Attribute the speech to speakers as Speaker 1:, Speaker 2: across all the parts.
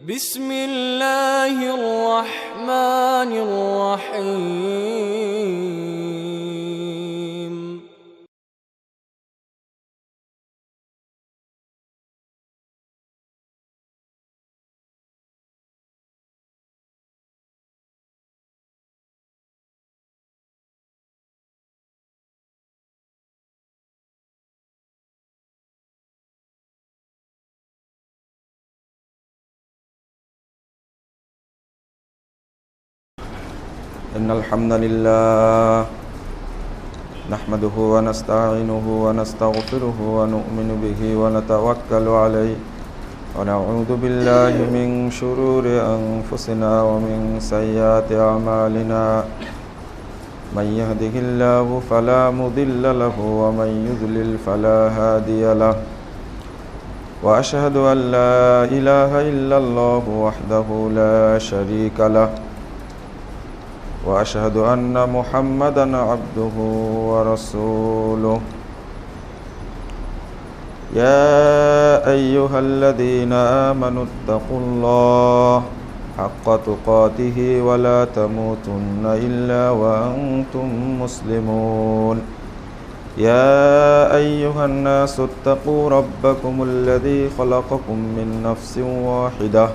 Speaker 1: بسم الله الرحمن الرحيم
Speaker 2: إن الحمد لله نحمده ونستعينه ونستغفره ونؤمن به ونتوكل عليه ونعوذ بالله من شرور أنفسنا ومن سيئات أعمالنا من يهده الله فلا مضل له ومن يضلل فلا هادي له وأشهد أن لا إله إلا الله وحده لا شريك له وأشهد أن محمدًا عبده ورسوله يا أيها الذين آمنوا اتقوا الله حق تقاته ولا تموتن إلا وأنتم مسلمون يا أيها الناس اتقوا ربكم الذي خلقكم من نفس واحدة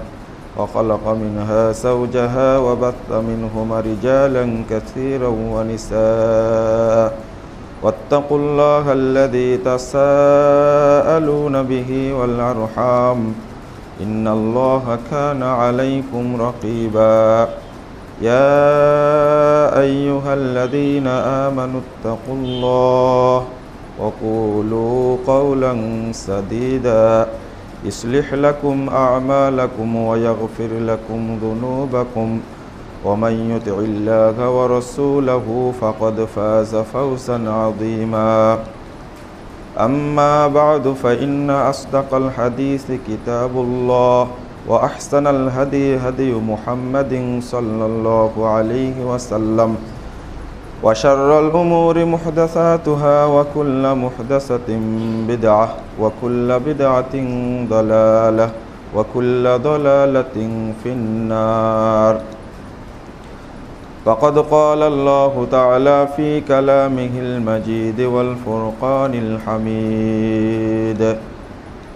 Speaker 2: وخلق منها زوجها وبث منهما رجالا كثيرا ونساء واتقوا الله الذي تساءلون به والأرحام إن الله كان عليكم رقيبا يا أيها الذين آمنوا اتقوا الله وقولوا قولا سديدا يصلح لكم أعمالكم ويغفر لكم ذنوبكم ومن يطع الله ورسوله فقد فاز فوزا عظيما أما بعد فإن أصدق الحديث كتاب الله وأحسن الهدي هدي محمد صلى الله عليه وسلم وشر الأمور محدثاتها وكل محدثة بدعة وكل بدعة ضلالة وكل ضلالة في النار فقد قال الله تعالى في كلامه المجيد والفرقان الحميد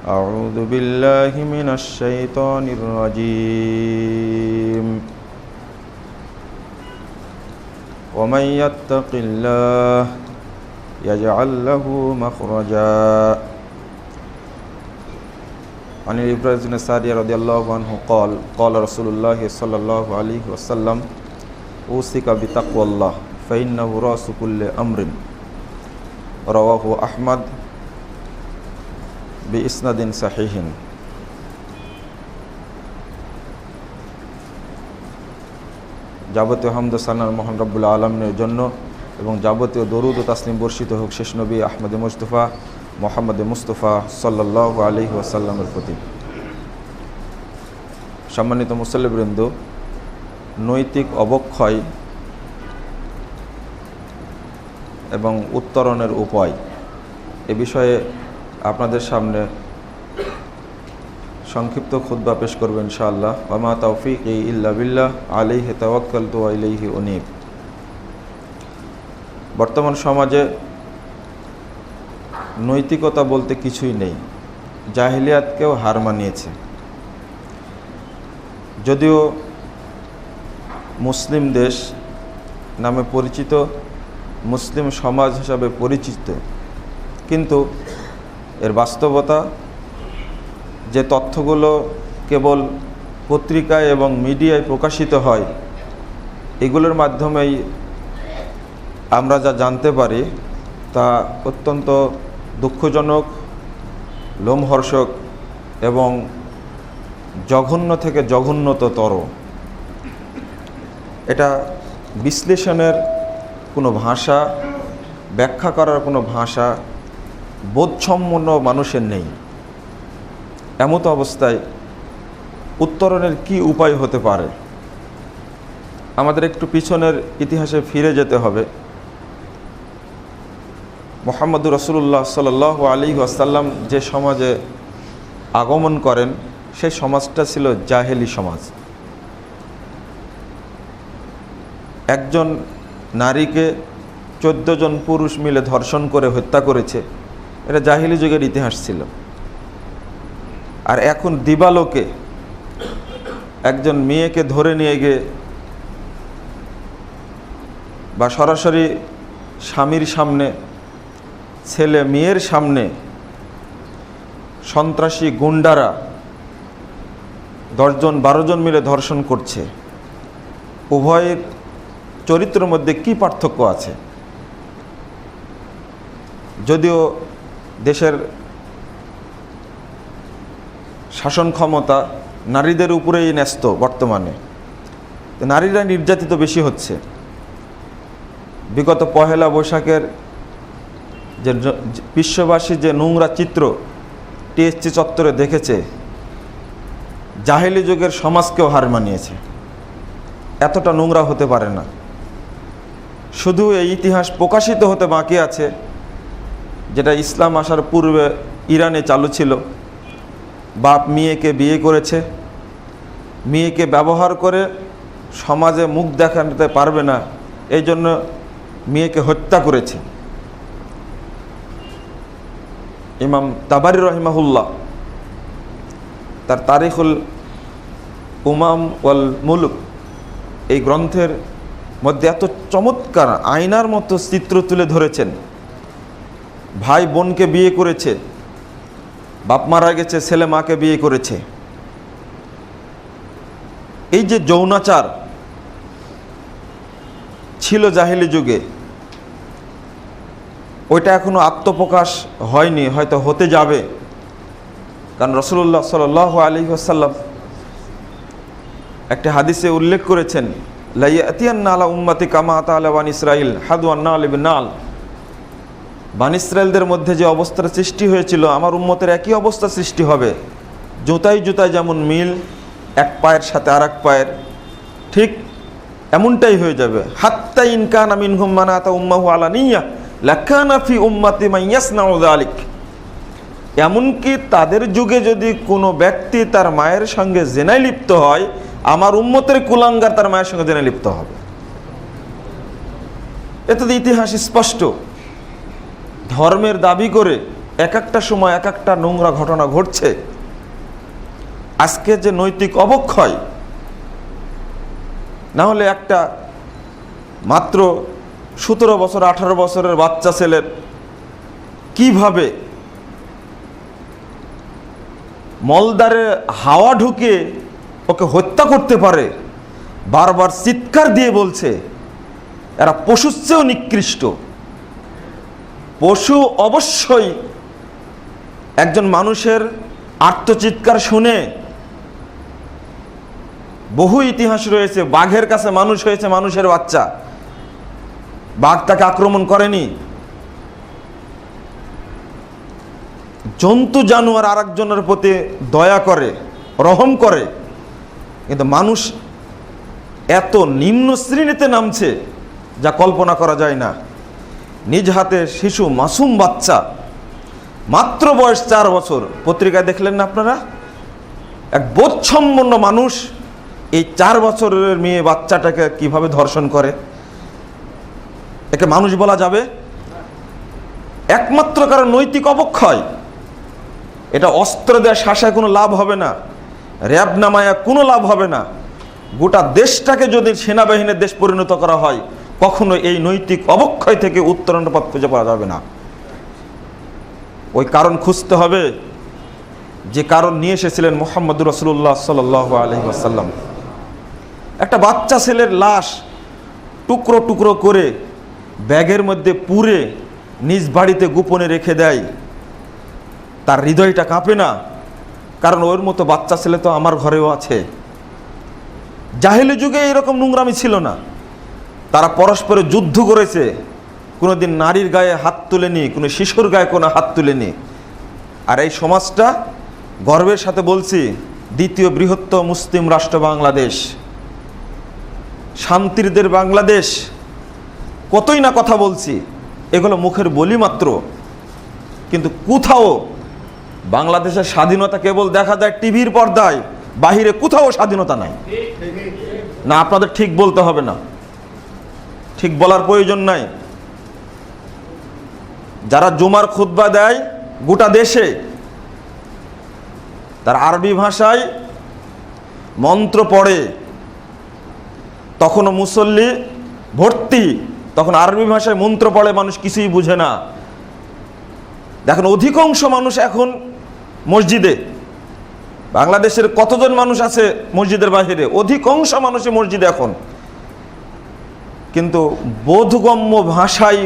Speaker 2: أعوذ بالله من الشيطان الرجيم ومن يتق الله يجعل له مخرجا عن إبراهيم بن سعد رضي الله عنه قال قال رسول الله صلى الله عليه وسلم أوصيك بتقوى الله فإنه رأس كل أمر رواه أحمد بإسناد صحيح যাবতীয় হামদ ও সানার মহান রব্বুল আলামিনের জন্য এবং যাবতীয় দরুদ ও তাসলিম বর্ষিত হোক শেষ নবী আহমদে মুস্তাফা মুহাম্মদে মুস্তাফা সাল্লাল্লাহু আলাইহি ওয়াসাল্লামের প্রতি। সম্মানিত মুসল্লিবৃন্দ, নৈতিক অবক্ষয় এবং উত্তরণের উপায় এ বিষয়ে আপনাদের সামনে সংক্ষিপ্ত খুতবা পেশ করব ইনশাআল্লাহ। ওয়ামা তাওফীকি ইল্লা বিল্লাহ আলাইহি তাওয়াক্কালতু ওয়া ইলাইহি উনীব। বর্তমান সমাজে নৈতিকতা বলতে কিছুই নেই, জাহিলিয়াতকেও হার মানিয়েছে। যদিও মুসলিম দেশ নামে পরিচিত, মুসলিম সমাজ হিসাবে পরিচিত, কিন্তু এর বাস্তবতা যে তথ্যগুলো কেবল পত্রিকায় এবং মিডিয়ায় প্রকাশিত হয়, এগুলোর মাধ্যমেই আমরা যা জানতে পারি তা অত্যন্ত দুঃখজনক, লোমহর্ষক এবং জঘন্য থেকে জঘন্যতর। এটা বিশ্লেষণের কোনো ভাষা, ব্যাখ্যা করার কোনো ভাষা বোধসম্পন্ন মানুষের নেই। এমত অবস্থায় উত্তরণের কি উপায় হতে পারে? আমাদের একটু পিছনের ইতিহাসে ফিরে যেতে হবে। মুহাম্মদুর রাসূলুল্লাহ সাল্লাল্লাহু আলাইহি ওয়াসাল্লাম যে সমাজে আগমন করেন, সেই সমাজটা ছিল জাহেলি সমাজ। একজন নারীকে 14 জন পুরুষ মিলে ধর্ষণ করে হত্যা করেছে, এটা জাহেলি যুগের ইতিহাস ছিল। আর এখন দিবালোকে একজন মেয়েকে ধরে নিয়ে গিয়ে বা সরাসরি স্বামীর সামনে, ছেলে মেয়ের সামনে সন্ত্রাসী গুন্ডারা 10 জন 12 জন মিলে ধর্ষণ করছে। উভয়ের চরিত্রের মধ্যে কি পার্থক্য আছে? যদিও দেশের শাসন ক্ষমতা নারীদের উপরেই ন্যস্ত বর্তমানে, নারীরা নির্যাতিত বেশি হচ্ছে। বিগত পহেলা বৈশাখের যে বিশ্ববাসী যে নোংরা চিত্র টিএসসি চত্বরে দেখেছে, জাহেলি যুগের সমাজকেও হার মানিয়েছে। এতটা নোংরা হতে পারে না। শুধু এই ইতিহাস প্রকাশিত হতে বাকি আছে, যেটা ইসলাম আসার পূর্বে ইরানে চালু ছিল। বাপ মেয়েকে বিয়ে করেছে, মেয়েকে ব্যবহার করে সমাজে মুখ দেখাতে পারবে না, এই জন্য মেয়েকে হত্যা করেছে। ইমাম তাবারি রহিমাহুল্লাহ তার তারিখুল উমাম ওয়াল মুলুক এই গ্রন্থের মধ্যে এত চমৎকার আয়নার মতো চিত্র তুলে ধরেছেন। ভাই বোনকে বিয়ে করেছে, বাপ মারা গেছে, ছেলে মাকে বিয়ে করেছে। এই যে যৌনাচার ছিল জাহেলি যুগে, ওইটা এখনো আত্মপ্রকাশ হয়নি, হয়তো হতে যাবে। কারণ রাসূলুল্লাহ সাল্লাল্লাহু আলাইহি ওয়াসাল্লাম একটা হাদিসে উল্লেখ করেছেন, লা ইয়াতিয়ান্না আলা উম্মতি কামা আতা আলা বানি ইসরাঈল হাদওয়ান নাল বিন নাল। বানি ইসরাঈলদের মধ্যে যে অবস্থার সৃষ্টি হয়েছিল, আমার উম্মতের একই অবস্থা সৃষ্টি হবে। জুতায় জুতায় যেমন মিল, এক পায়ের সাথে আর এক পায়ের, ঠিক এমনটাই হয়ে যাবে। হাত্তা ইন কানা মিনহুম মান আতা উম্মাহু আলানিয়া লাকানা ফি উম্মতি মান ইয়াসনাউ যালিক। এমনকি তাদের যুগে যদি কোনো ব্যক্তি তার মায়ের সঙ্গে জেনায় লিপ্ত হয়, আমার উম্মতের কুলাঙ্গার তার মায়ের সঙ্গে জেনায় লিপ্ত হবে। এতে ইতিহাস স্পষ্ট। ধর্মের দাবি করে এক একটা সময় এক একটা নোংরা ঘটনা ঘটছে। আজকে যে নৈতিক অবক্ষয়, না হলে একটা মাত্র 17 বছর 18 বছরের বাচ্চা ছেলের কিভাবে মলদারে হাওয়া ঢুকে ওকে হত্যা করতে পারে, বারবার চিৎকার দিয়ে বলছে এরা পশুর চেয়েও নিকৃষ্ট। পশু অবশ্যই একজন মানুষের আর্তচিৎকার শুনে, বহু ইতিহাস রয়েছে, বাঘের কাছে মানুষ হয়েছে মানুষের বাচ্চা, বাঘ তাকে আক্রমণ করেনি। জন্তু জানোয়ার আর একজনের প্রতি দয়া করে, রহম করে, কিন্তু মানুষ এত নিম্ন শ্রেণীতে নামছে যা কল্পনা করা যায় না। নিজ হাতে শিশু মাসুম বাচ্চা, মাত্র বয়স 4 বছর, পত্রিকায় দেখলেন না আপনারা? এক বোধসম্পন্ন মানুষ এই 4 বছরের মেয়ে বাচ্চাটাকে কিভাবে ধর্ষণ করে। একে মানুষ বলা যাবে? একমাত্র কারণ নৈতিক অবক্ষয়। এটা অস্ত্র দেওয়া শাসায় কোনো লাভ হবে না, র্যাব নামায়া কোনো লাভ হবে না। গোটা দেশটাকে যদি সেনাবাহিনীর দেশ পরিণত করা হয়, কখনো এই নৈতিক অবক্ষয় থেকে উত্তরণের পথ খুঁজে পাওয়া যাবে না। ওই কারণ খুঁজতে হবে যে কারণ নিয়ে এসেছিলেন মুহাম্মদুর রাসূলুল্লাহ সাল্লাল্লাহু আলাইহি ওয়াসাল্লাম। একটা বাচ্চা ছেলের লাশ টুকরো টুকরো করে ব্যাগের মধ্যে পুরে নিজ বাড়িতে গোপনে রেখে দেয়, তার হৃদয়টা কাঁপে না? কারণ ওর মতো বাচ্চা ছেলে তো আমার ঘরেও আছে। জাহেলি যুগে এরকম নোংরামি ছিল না। তারা পরস্পরে যুদ্ধ করেছে, কোনোদিন নারীর গায়ে হাত তুলেনি, কোনো শিশুর গায়ে কোনো হাত তুলেনি। আর এই সমাজটা, গর্বের সাথে বলছি, দ্বিতীয় বৃহত্তম মুসলিম রাষ্ট্র বাংলাদেশ, শান্তির দেশ বাংলাদেশ। কতই না কথা বলছি, এগুলো মুখের বলি মাত্র, কিন্তু কোথাও বাংলাদেশের স্বাধীনতা কেবল দেখা যায় টিভির পর্দায়, বাহিরে কোথাও স্বাধীনতা নাই। না, আপনাদের ঠিক বলতে হবে না, ঠিক বলার প্রয়োজন নাই। যারা জুমার খুতবা দেয় গোটা দেশে, তার আরবি ভাষায় মন্ত্র পড়ে, তখনও মুসল্লি ভর্তি, তখন আরবি ভাষায় মন্ত্র পড়ে, মানুষ কিছুই বুঝে না। দেখেন অধিকাংশ মানুষ এখন মসজিদে, বাংলাদেশের কতজন মানুষ আছে মসজিদের বাহিরে? অধিকাংশ মানুষই মসজিদে এখন, কিন্তু বোধগম্য ভাষায়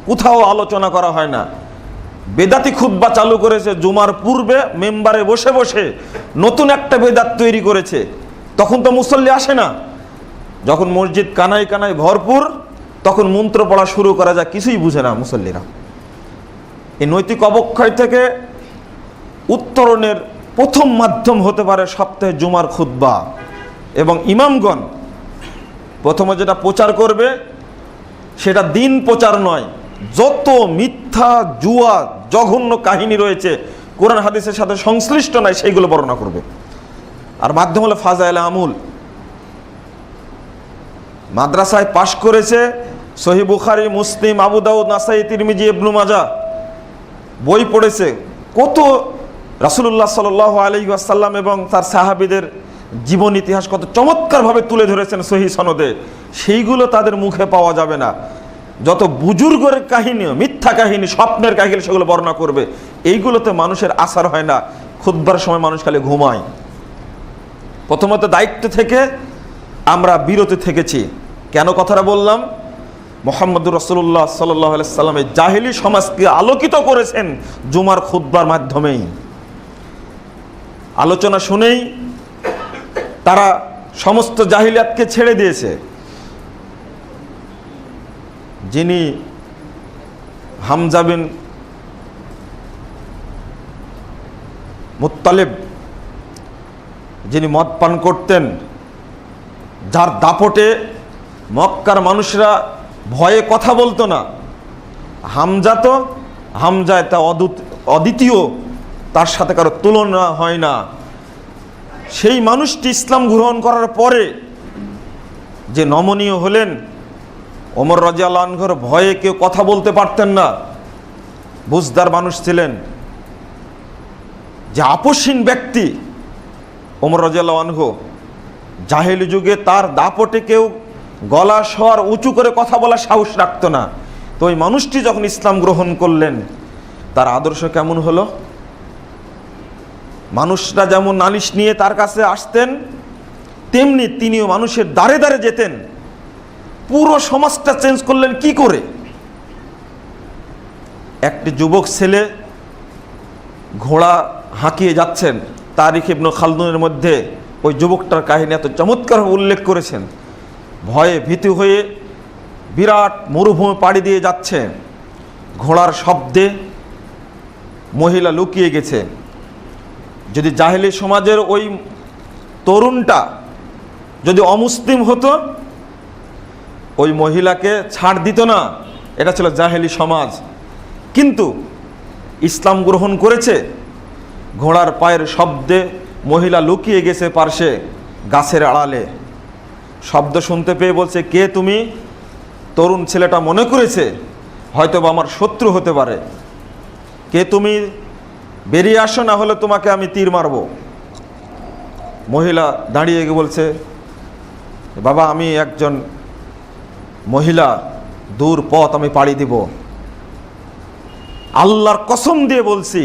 Speaker 2: কোথাও আলোচনা করা হয় না। বেদাতি খুতবা চালু করেছে জুমার পূর্বে, মেম্বারে বসে বসে নতুন একটা বেদাত তৈরি করেছে। তখন তো মুসল্লি আসে না, যখন মসজিদ কানায় কানায় ভরপুর তখন মন্ত্র পড়া শুরু করা যায়, কিছুই বুঝে না মুসল্লিরা। এই নৈতিক অবক্ষয় থেকে উত্তরণের প্রথম মাধ্যম হতে পারে সপ্তাহে জুমার খুতবা। এবং ইমামগণ প্রথমে যেটা প্রচার করবে সেটা দিন প্রচার নয়, যত মিথ্যা জুয়া জঘন্য কাহিনী রয়েছে কোরআন হাদিসের সাথে সংশ্লিষ্ট নাই সেইগুলো বর্ণনা করবে। আর মাধ্যম হলো ফাজাইল আমুল। মাদ্রাসায় পাশ করেছে সহিহ বুখারী, মুসলিম, আবু দাউদ, নাসাই, তিরমিজি, ইবনে মাজাহ বই পড়েছে। কত রাসূলুল্লাহ সাল্লাল্লাহু আলাইহি ওয়াসাল্লাম এবং তার সাহাবীদের জীবন ইতিহাস কত চমৎকারভাবে তুলে ধরেছেন সহিহ সনদে, সেইগুলো তাদের মুখে পাওয়া যাবে না। যত বুজুর্গের কাহিনী, মিথ্যা কাহিনী, স্বপ্নের কাহিনী, সেগুলো বর্ণনা করবে। এইগুলোতে মানুষের আসার হয় না, খুতবার সময় মানুষ খালি ঘুমায়। প্রথমত দায়িত্ব থেকে আমরা বিরত থেকেছি। কেন কথাটা বললাম? মুহাম্মদুর রাসূলুল্লাহ সাল্লাল্লাহু আলাইহি সাল্লাম এই জাহেলি সমাজকে আলোকিত করেছেন জুমার খুতবার মাধ্যমেই। আলোচনা শুনেই তারা সমস্ত জাহিলিয়াতকে ছেড়ে দিয়েছে। যিনি হামজা বিন মুত্তালিব, যিনি মদ পান করতেন, যার দাপটে মক্কার মানুষরা ভয়ে কথা বলতো না, হামজায় তা অদ্বিতীয়, তার সাথে কারো তুলনা হয় না। সেই মানুষটি ইসলাম গ্রহণ করার পরে যে নমনীয় হলেন, ওমর রাদিয়াল্লাহু আনহুর ভয়ে কেউ কথা বলতে পারতেন না, বুঝদার মানুষ ছিলেন, যে আপসহীন ব্যক্তি ওমর রাদিয়াল্লাহু আনহু। জাহেলি যুগে তার দাপটে কেউ গলা স্বর উঁচু করে কথা বলার সাহস রাখতো না। তো ওই মানুষটি যখন ইসলাম গ্রহণ করলেন, তার আদর্শ কেমন হলো? মানুষরা যেমন নালিশ নিয়ে তার কাছে আসতেন, তেমনি তিনিও মানুষের দ্বারে দ্বারে যেতেন। পুরো সমাজটা চেঞ্জ করলেন কি করে? একটি যুবক ছেলে ঘোড়া হাঁকিয়ে যাচ্ছেন, তারিখ ইবনে খালদুনের মধ্যে ওই যুবকটার কাহিনী এত চমৎকার উল্লেখ করেছেন। ভয়ে ভীতি হয়ে বিরাট মরুভূমি পাড়ি দিয়ে যাচ্ছে, ঘোড়ার শব্দে মহিলা লুকিয়ে গেছে। যদি জাহেলি সমাজের ওই তরুণটা যদি অমুসলিম হতো, ওই মহিলাকে ছাড় দিত না। এটা ছিল জাহেলি সমাজ। কিন্তু ইসলাম গ্রহণ করেছে, ঘোড়ার পায়ের শব্দে মহিলা লুকিয়ে গেছে পার্শ্বে গাছের আড়ালে। শব্দ শুনতে পেয়ে বলছে, কে তুমি? তরুণ ছেলেটা মনে করেছে হয়তো বা আমার শত্রু হতে পারে। কে তুমি? বেরিয়ে আসো, না হলে তোমাকে আমি তীর মারব। মহিলা দাঁড়িয়ে গিয়ে বলছে, বাবা আমি একজন মহিলা, দূর পথ আমি পাড়ি দিব, আল্লাহর কসম দিয়ে বলছি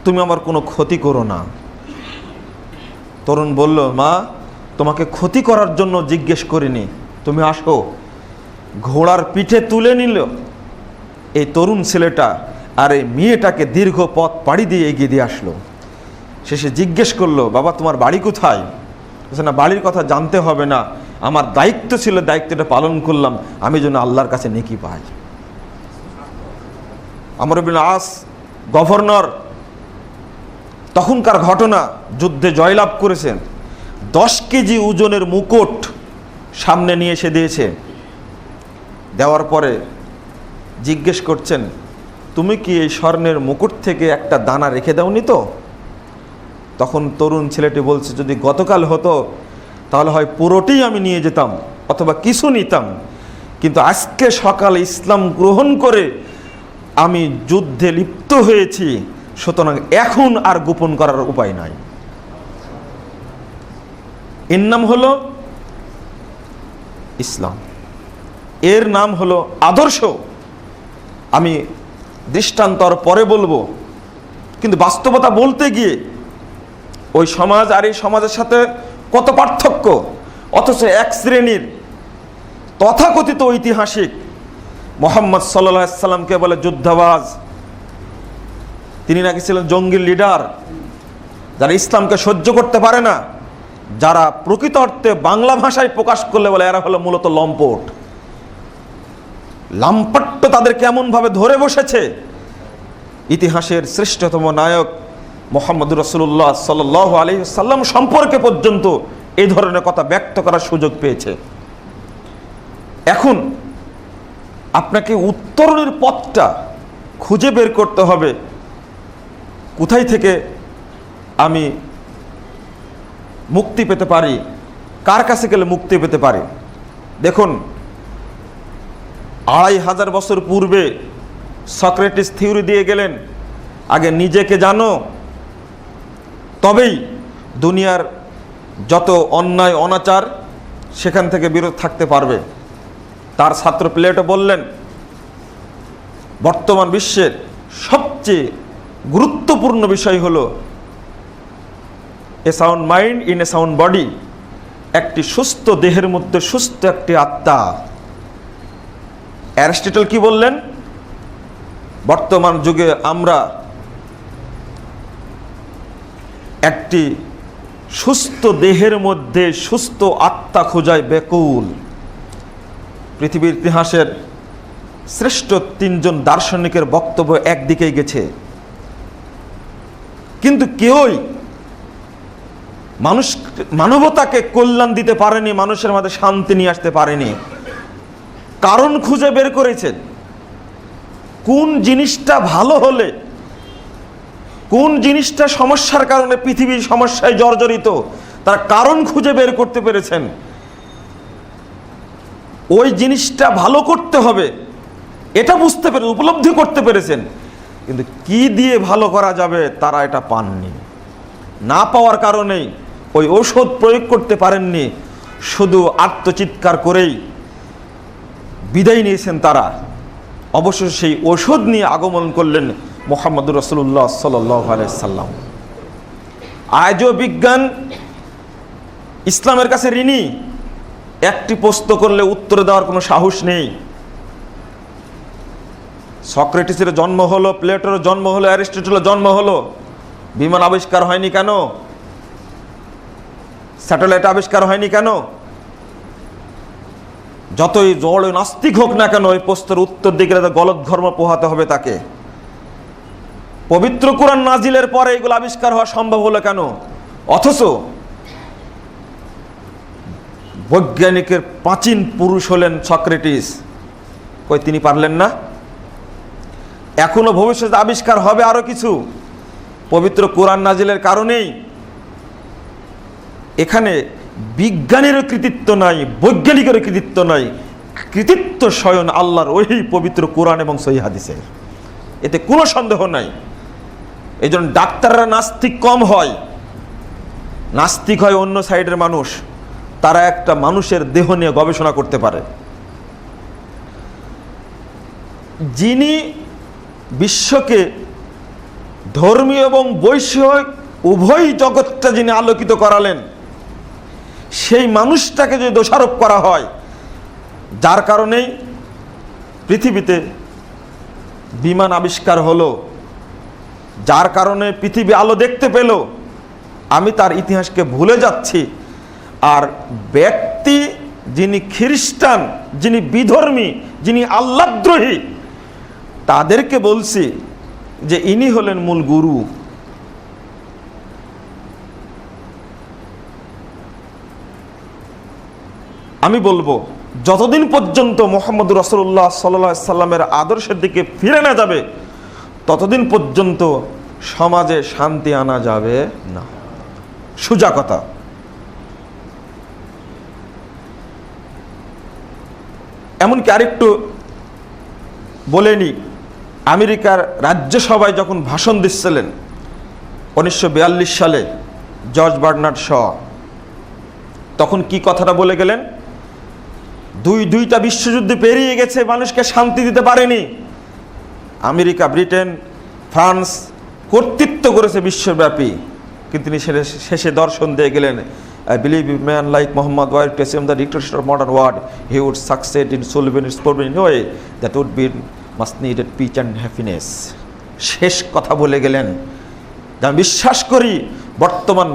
Speaker 2: তুমি আমার কোনো ক্ষতি করো না। তরুণ বলল, মা তোমাকে ক্ষতি করার জন্য জিজ্ঞেস করিনি, তুমি আসো। ঘোড়ার পিঠে তুলে নিল এই তরুণ ছেলেটা, আর এই মেয়েটাকে দীর্ঘ পথ পাড়ি দিয়ে এগিয়ে দিয়ে আসলো। শেষে জিজ্ঞেস করলো, বাবা তোমার বাড়ি কোথায়? বলছে, না বাড়ির কথা জানতে হবে না, আমার দায়িত্ব ছিল, দায়িত্বটা পালন করলাম, আমি যেন আল্লাহর কাছে নেকি পাই। আমর ইবনে আস গভর্নর, তখনকার ঘটনা, যুদ্ধে জয়লাভ করেছেন। 10 কেজি ওজনের মুকুট সামনে নিয়ে এসে দিয়েছে। দেওয়ার পরে জিজ্ঞেস করছেন, তুমি কি এই স্বর্ণের মুকুট থেকে একটা দানা রেখে দাওনি তো? তখন তরুণ ছেলেটি বলছে, যদি গতকাল হতো তাহলে হয় পুরোটি আমি নিয়ে যেতাম অথবা কিছু নিতাম, কিন্তু আজকে সকালে ইসলাম গ্রহণ করে আমি যুদ্ধে লিপ্ত হয়েছি, সুতরাং এখন আর গোপন করার উপায় নাই। এর নাম হলো ইসলাম, এর নাম হলো আদর্শ। আমি দৃষ্টান্তর পরে বলবো, কিন্তু বাস্তবতা বলতে গিয়ে ওই সমাজ আর এই সমাজের সাথে কত পার্থক্য, অথচ এক শ্রেণীর তথাকথিত ঐতিহাসিক মুহাম্মদ সাল্লাল্লাহু আলাইহি সাল্লামকে বলে যুদ্ধাবাজ, তিনি নাকি ছিলেন জঙ্গির লিডার, যারা ইসলামকে সহ্য করতে পারে না, যারা প্রকৃত অর্থে বাংলা ভাষায় প্রকাশ করলে বলে এরা হলো মূলত লম্পট। লাম্পট্য তাদের কেমনভাবে ধরে বসেছে। ইতিহাসের শ্রেষ্ঠতম নায়ক মুহাম্মদুর রাসূলুল্লাহ সাল্লাল্লাহু আলাইহি ওয়াসাল্লাম সম্পর্কে পর্যন্ত এই ধরনের কথা ব্যক্ত করার সুযোগ পেয়েছে। এখন আপনাকে উত্তরণের পথটা খুঁজে বের করতে হবে, কোথায় থেকে আমি মুক্তি পেতে পারি, কার কাছে গেলে মুক্তি পেতে পারি। দেখুন, 2500 বছর পূর্বে সক্রেটিস থিওরি দিয়ে গেলেন, আগে নিজেকে জানো, তবেই দুনিয়ার যত অন্যায় অনাচার সেখান থেকে বিরত থাকতে পারবে। তার ছাত্র প্লেটো বললেন, বর্তমান বিশ্বের সবচেয়ে গুরুত্বপূর্ণ বিষয় হলো a sound mind in a sound body, একটি সুস্থ দেহের মধ্যে সুস্থ একটি আত্মা। অ্যারিস্টটল কি বললেন? বর্তমান যুগে আমরা একটি সুস্থ দেহের মধ্যে সুস্থ আত্মা খোঁজায় ব্যাকুল। পৃথিবীর ইতিহাসের শ্রেষ্ঠ 3 জন দার্শনিকের বক্তব্য একদিকেই গেছে, কিন্তু কেউই মানবতাকে কল্যাণ দিতে পারেনি, মানুষের মধ্যে শান্তি নিয়ে আসতে পারেনি। কারণ খুঁজে বের করেছেন, কোন জিনিসটা ভালো হলে, কোন জিনিসটা সমস্যার কারণে পৃথিবীর সমস্যায় জর্জরিত, তার কারণ খুঁজে বের করতে পেরেছেন। ওই জিনিসটা ভালো করতে হবে এটা বুঝতে পেরে উপলব্ধি করতে পেরেছেন, কিন্তু কি দিয়ে ভালো করা যাবে তারা এটা পাননি। না পাওয়ার কারণেই ওই ঔষধ প্রয়োগ করতে পারেননি, শুধু আত্মচিৎকার করেই বিদায় নিয়েছেন তারা। অবশ্যই সেই ঔষধ নিয়ে আগমন করলেন মুহাম্মদুর রাসূলুল্লাহ সাল্লাল্লাহু আলাইহি সাল্লাম। আজও বিজ্ঞান ইসলামের কাছে ঋণী, একটি প্রশ্ন করলে উত্তর দেওয়ার কোনো সাহস নেই। সক্রেটিসের জন্ম হলো, প্লেটোর জন্ম হলো, অ্যারিস্টটলের জন্ম হলো, বিমান আবিষ্কার হয়নি কেন? স্যাটেলাইট আবিষ্কার হয়নি কেন? যতই জড় নাস্তিক হোক না কেন, ওই প্রশ্নের উত্তর দিকে গলত ধর্ম পোহাতে হবে তাকে। পবিত্র কোরআন নাজিলের পরে এগুলো আবিষ্কার হওয়া সম্ভব হলো কেন? অথচ বৈজ্ঞানিকের প্রাচীন পুরুষ হলেন সক্রেটিস, কই তিনি পারলেন না? এখনো ভবিষ্যতে আবিষ্কার হবে আরো কিছু, পবিত্র কোরআন নাজিলের কারণেই। এখানে বিজ্ঞানেরও কৃতিত্ব নাই, বৈজ্ঞানিকেরও কৃতিত্ব নাই, কৃতিত্ব স্বয়ং আল্লাহর ওই পবিত্র কোরআন এবং সহিহ হাদিসের, এতে কোনো সন্দেহ নাই। এই জন্য ডাক্তাররা নাস্তিক কম হয়, নাস্তিক হয় অন্য সাইডের মানুষ, তারা একটা মানুষের দেহ নিয়ে গবেষণা করতে পারে। যিনি বিশ্বকে ধর্মীয় এবং বৈষয়িক উভয় জগৎটা যিনি আলোকিত করালেন, সেই মানুষটাকে যদি দোষারোপ করা হয়, যার কারণেই পৃথিবীতে বিমান আবিষ্কার হলো, যার কারণে পৃথিবী আলো দেখতে পেল, আমি তার ইতিহাসকে ভুলে যাচ্ছি। আর ব্যক্তি যিনি খ্রিস্টান, যিনি বিধর্মী, যিনি আল্লাহদ্রোহী, তাদেরকে বলছি যে ইনি হলেন মূল গুরু। আমি বলবো, যতদিন পর্যন্ত মুহাম্মদুর রাসূলুল্লাহ সাল্লাল্লাহু আলাইহি সাল্লামের আদর্শের দিকে ফিরে না যাবে, ততদিন পর্যন্ত সমাজে শান্তি আনা যাবে না। সোজা কথা। এমনকি আরেকটু বলে নি, আমেরিকার রাজ্যসভায় যখন ভাষণ দিচ্ছিলেন 1942 সালে জর্জ বার্নার্ড শ, তখন কি কথাটা বলে গেলেন? দুইটা বিশ্বযুদ্ধ পেরিয়ে গেছে, মানুষকে শান্তি দিতে পারেনি। আমেরিকা, ব্রিটেন, ফ্রান্স কর্তৃত্ব করেছে বিশ্বব্যাপী, কিন্তু তিনি শেষে দর্শন দিয়ে গেলেন, I believe a man like Muhammad were to assume the dictatorship of modern world, he would succeed in solving its problem in a way that would be much needed peace and happiness. শেষ কথা বলে গেলেন, আমি বিশ্বাস করি বর্তমান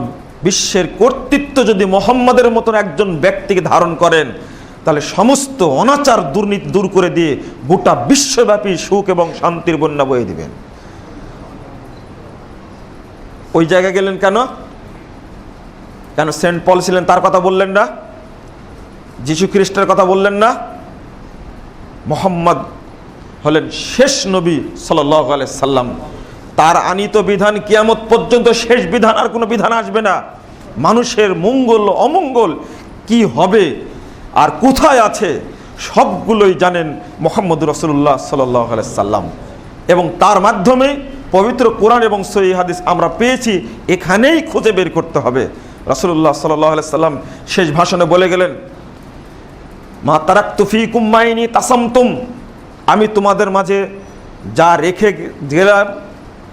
Speaker 2: বিশ্বের কর্তৃত্ব যদি মোহাম্মদের মতন একজন ব্যক্তিকে ধারণ করেন, তাহলে সমস্ত অনাচার দুর্নীতি দূর করে দিয়ে গোটা বিশ্বব্যাপী সুখ এবং শান্তির বন্যা বয়ে দিবেন। ওই জায়গায় গেলেন কেন? সেন্ট পল ছিলেন, তার কথা বললেন না? যিশু খ্রিস্টের কথা বললেন না? মোহাম্মদ হলেন শেষ নবী সাল্লাল্লাহু আলাইহি সাল্লাম। তার আনিত বিধান কিয়ামত পর্যন্ত শেষ বিধান, আর কোনো বিধান আসবে না। মানুষের মঙ্গল অমঙ্গল কি হবে আর কোথায় আছে সবগুলোই জানেন মুহাম্মদ রাসূলুল্লাহ সাল্লাল্লাহু আলাইহি সাল্লাম, এবং তার মাধ্যমে পবিত্র কোরআন এবং সহিহ হাদিস আমরা পেয়েছি। এখানেই খুঁজে বের করতে হবে। রাসূলুল্লাহ সাল্লাল্লাহু আলাইহি সাল্লাম শেষ ভাষণে বলে গেলেন, মা তারাকতু ফীকুম মাইনি তাসামতুম, আমি তোমাদের মাঝে যা রেখে গেলাম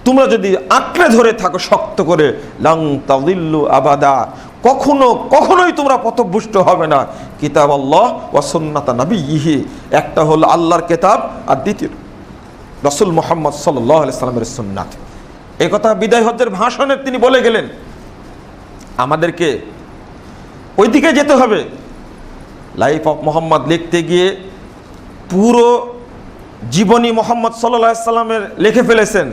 Speaker 2: তোমরা যদি আঁকড়ে ধরে থাকো শক্ত করে, লাং তাযিল্লু আবাদা, কখনোই তোমরা পথভ্রষ্ট হবে না। কিতাব আল্লাহ ওয়া সুন্নাত নবিয়্যিহি, একটা হলো আল্লাহর কিতাব আর দ্বিতীয় রাসূল মুহাম্মদ সাল্লাল্লাহু আলাইহি সাল্লামের সুন্নাত। এই কথা বিদায় হজ্জের ভাষণে তিনি বলে গেলেন। আমাদেরকে ওইদিকে যেতে হবে। লাইফ অফ মোহাম্মদ লিখতে গিয়ে পুরো জীবনী মোহাম্মদ সাল্লাল্লাহু আলাইহি সাল্লামের লিখে ফেলেছেন।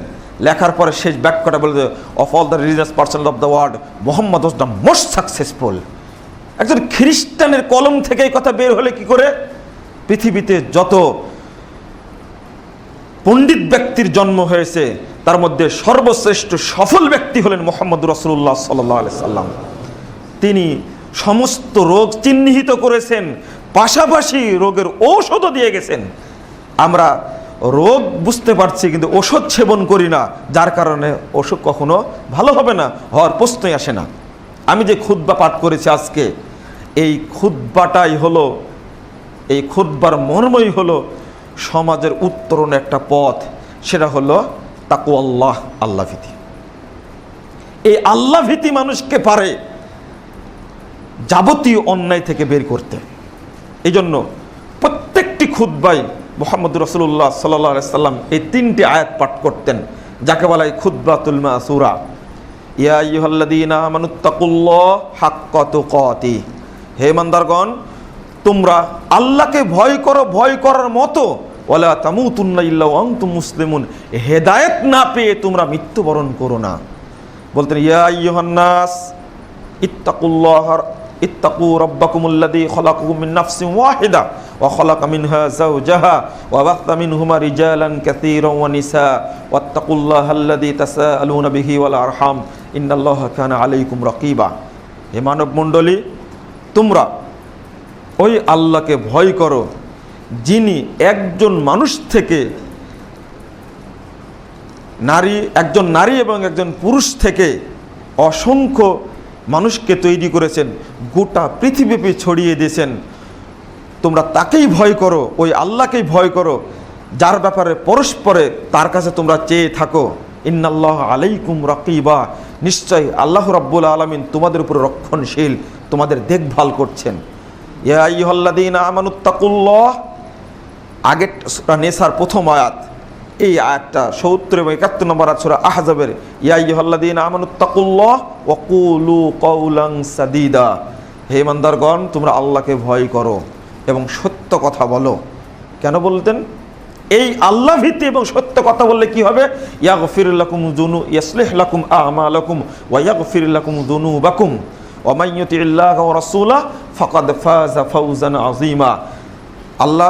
Speaker 2: লেখার পরে শেষ বাক্যটা বলতে, of all the religious person of the world Mohammad was the most successful. একজন খ্রিস্টানের কলম থেকে এই কথা বের হলে কি করে? পৃথিবীতে যত পণ্ডিত ব্যক্তির জন্ম হয়েছে তার মধ্যে সর্বশ্রেষ্ঠ সফল ব্যক্তি হলেন মুহাম্মদ রাসূলুল্লাহ সাল্লাল্লাহু আলাইহি সাল্লাম। তিনি সমস্ত রোগ চিহ্নিত করেছেন, পাশাপাশি রোগের ঔষধও দিয়ে গেছেন। আমরা রোগ বুঝতে পারছি কিন্তু ওষুধ সেবন করি না, যার কারণে অসুখ কখনো ভালো হবে না, হওয়ার প্রশ্নই আসে না। আমি যে খুতবা পাঠ করেছি আজকে, এই খুতবাটাই হলো, এই খুতবার মর্মই হলো সমাজের উত্তরণ একটা পথ, সেটা হলো তাকওয়াল্লাহ, আল্লাহ ভীতি। এই আল্লাহ ভীতি মানুষকে পারে যাবতীয় অন্যায় থেকে বের করতে। এই জন্য প্রত্যেকটি খুতবায় মুহাম্মদ রাসূলুল্লাহ সাল্লাল্লাহু আলাইহি সাল্লাম এই তিনটি আয়াত পাঠ করতেন, যাকে বলা হয় খুতবাতুল মাসুরা। ইয়া আইয়ুহাল্লাযীনা আমানুত্তাকুল্লাহ হাক্কা তুকাতি, হে ইমানদারগণ তোমরা আল্লাহকে ভয় করো, ভয় করার মতো। ওয়ালা তামুতুন্না ইল্লা ওয়া আনতুম মুসলিমুন, হেদায়েত না পেয়ে তোমরা মৃত্যুবরণ করো না। বলতেন, ইয়া আইয়ুহান নাস ইত্তাকু রাব্বাকুমুল্লাযী খালাকাকুম মিন নাফসিন ওয়াহিদা ওয়া খালাকা মিনহা যাওজাহা ওয়া বাথা মিনহুমা রিজালান কাসীরান ওয়া নিসা ওয়াত্তাকুল্লাহাল্লাযী তাসাআলুনা বিহি ওয়াল আরহাম ইন্নাল্লাহা কানা আলাইকুম রাকীবা। হে মানব মণ্ডলী, তোমরা ওই আল্লাহকে ভয় করো যিনি একজন মানুষ থেকে একজন নারী এবং একজন পুরুষ থেকে অসংখ্য মানুষকে তৈরি করেছেন, গোটা পৃথিবীব্যাপী ছড়িয়ে দিয়েছেন। তোমরা তাকেই ভয় করো, ওই আল্লাহকেই ভয় করো, যার ব্যাপারে পরস্পরে তার কাছে তোমরা চেয়ে থাকো। ইন্নাল্লাহ আলাইকুম রাকিবা, নিশ্চয় আল্লাহ রাব্বুল আলামিন তোমাদের উপর রক্ষণশীল, তোমাদের দেখভাল করছেন। ইয়া আইয়ুহাল্লাযীনা আমানুত্তাকুল্লাহ, আগের সূরা নিসার প্রথম আয়াত, এই আয়াতটা ৭০ এবং ৭১ নম্বর আয়াত সূরা আহজাবের। ইয়া আইয়ুহাল্লাযীনা আমানুত্তাকুল্লাহ ওয়া কুলু কাওলান সাদীদা, হে ইমানদারগণ তোমরা আল্লাহকে ভয় করো এবং সত্য কথা বলো। কেন বলতেন? এই আল্লাহ ভীতি এবং সত্য কথা বললে কি হবে? ইয়াগফির লাকুম ইয়াসলিহ লাকুম আমালাকুম ওয়া ইয়াগফির লাকুম যুনুবাকুম ওয়া মান ইউতিইল্লাহা ওয়া রাসূলাহু ফাকাদ ফাযা ফাওজান আযীমা। আল্লাহ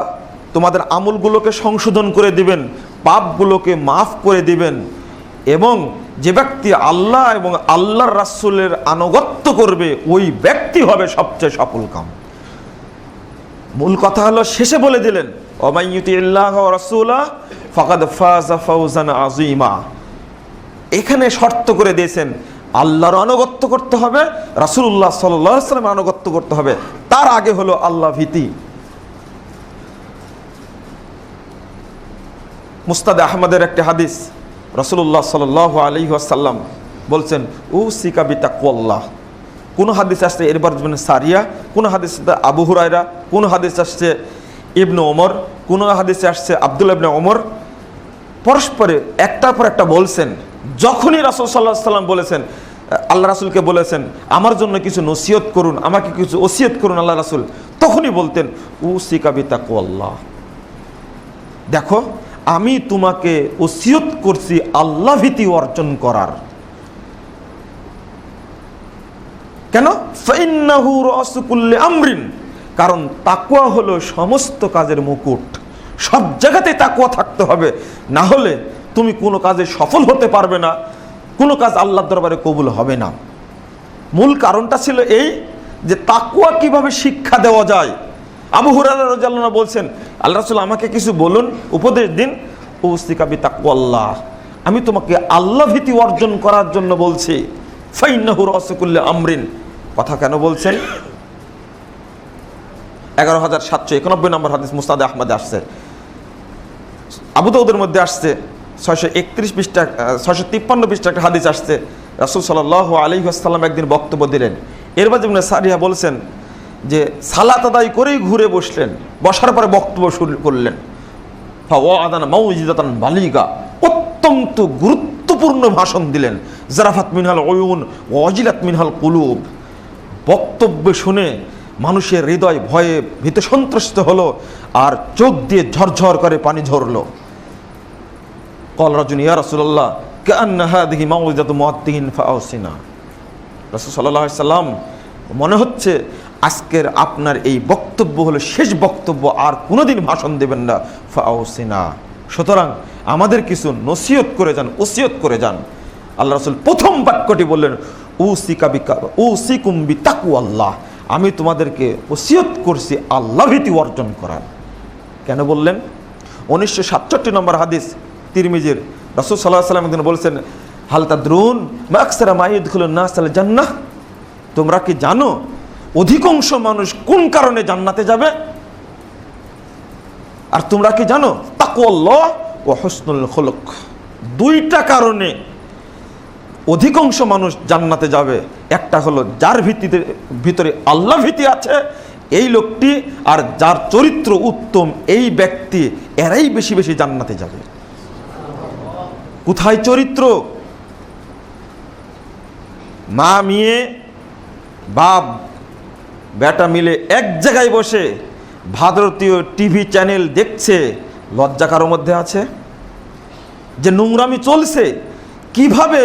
Speaker 2: তোমাদের আমলগুলোকে সংশোধন করে দিবেন, পাপগুলোকে মাফ করে দিবেন, এবং যে ব্যক্তি আল্লাহ এবং আল্লাহর রাসূলের আনুগত্য করবে ওই ব্যক্তি হবে সবচেয়ে সফলকাম। মূল কথা হলো শেষে বলে দিলেন ওয়া ইউতিল্লাহ ওয়া রাসূলা ফাকাদ ফাযা ফাওজান আযীমা। এখানে শর্ত করে দিয়েছেন আল্লাহর আনুগত্য করতে হবে, রাসূলুল্লাহ সাল্লাল্লাহু আলাইহি ওয়াসাল্লামের আনুগত্য করতে হবে, তার আগে হলো আল্লাহ ভীতি। মুসনাদে আহমদের একটি হাদিস, রাসূলুল্লাহ সাল্লাল্লাহু আলাইহি ওয়াসাল্লাম বলছেন উসিকা বিতাকওয়াল্লাহ। কোন হাদিস আসছে ইরবাদ বিন সারিয়া, কোন হাদিস আবু হুরায়রা, কোন হাদিস আসছে ইবনে ওমর, কোন হাদিসে আসছে আব্দুল্লাহ ইবনে ওমর। পরস্পরে একটার পর একটা বলছেন। যখনই রাসূল সাল্লাল্লাহু আলাইহি ওয়াসাল্লাম বলেছেন, আল্লাহ রাসূলকে বলেছেন আমার জন্য কিছু নসিহত করুন, আমাকে কিছু ওসিয়ত করুন আল্লাহ রাসূল, তখনই বলতেন উসিকা বিতাকওয়াল্লাহ। দেখো আমি তোমাকে ওসিয়ত করছি আল্লাহ ভীতি অর্জন করার। কেন? ফাইন্নাহু রাসু কুল্লি আমরিন, কারণ তাকওয়া হলো সমস্ত কাজের মুকুট। সব জায়গাতে তাকওয়া থাকতে হবে, না হলে তুমি কোনো কাজে সফল হতে পারবে না, কোনো কাজ আল্লাহর দরবারে কবুল হবে না। মূল কারণটা ছিল এই যে তাকওয়া কিভাবে শিক্ষা দেওয়া যায়। আবু হুরায়রা রাদিয়াল্লাহু আনহু বলছেন আল্লাহ রাসূল আমাকে কিছু বলুন, উপদেশ দিন। উসিকা বিতাকওয়াল্লাহ, আমি তোমাকে আল্লাহ ভীতি অর্জন করার জন্য বলছি। ফাইন্নাহু রাসু কুল্লি আমরিন, কথা কেন বলছেন? 11791 নম্বর হাদিস মুসনাদে আহমদে আসছে। আবু দাউদের মধ্যে আসছে 631 পৃষ্ঠা 653 পৃষ্ঠা একটা হাদিস আসছে। রাসূল সাল্লাল্লাহু আলাইহি ওয়াসাল্লাম একদিন বক্তব্য দিলেন। ইরবাদ ইবনে সারিয়া বলছেন যে সালাত আদায় করেই ঘুরে বসলেন, বসার পরে বক্তব্য শুরু করলেন। ফাওয়াদানা মাউইজাতান বালিগা, অত্যন্ত গুরুত্বপূর্ণ ভাষণ দিলেন। জারাফাত মিনহাল উয়ুন ওয়াজিলাত মিনহাল কুলুব। বক্তব্য শুনে মানুষের হৃদয় ভয়ে ভীত সন্ত্রস্ত হলো, আর চোখ দিয়ে ঝরঝর করে পানি ঝরলো। ক্বাল রাজুল ইয়া রাসূলুল্লাহ কাআন্না হাযিহি মাউইজাতু মুআত্তিন ফাআউসিনা। রাসূল সাল্লাল্লাহু আলাইহি সাল্লাম, মনে হচ্ছে আজকের আপনার এই বক্তব্য হলো শেষ বক্তব্য, আর কোনোদিন ভাষণ দেবেন না। ফাআউসিনা, সুতরাং আমাদের কিছু নসিহত করে যান, ওসিয়ত করে যান। আল্লাহ রাসূল প্রথম বাক্যটি বললেন উসিকুম বিতাকওয়াল্লাহ, আমি তোমাদেরকে ওসিয়ত করছি আল্লাহ ভীতি অর্জন করার। কেন বললেন? 1967 নম্বর হাদিস তিরমিজির, রাসূল সাল্লাল্লাহু আলাইহি ওয়াসাল্লাম একদিন বলেছেন হাল তাদরুন মা আকসারা মা ইয়াদখুলুন নাস আল জান্নাহ, তোমরা কি জানো অধিকাংশ মানুষ কোন কারণে জান্নাতে যাবে? আর তোমরা কি জানো তাকওয়াল্লাহ ওয়া হুসনুল খুলুক, দুইটা কারণে অধিকাংশ মানুষ জান্নাতে যাবে। একটা হলো যার ভিতরে আল্লাহ ভীতি আছে এই লোকটি, আর যার চরিত্র উত্তম এই ব্যক্তি, এরাই বেশি বেশি জান্নাতে যাবে। কোথায় চরিত্র? মা মেয়ে বাপ বেটা মিলে এক জায়গায় বসে ভারতীয় টিভি চ্যানেল দেখছে, লজ্জা কারোর মধ্যে আছে? যে নোংরামি চলছে, কিভাবে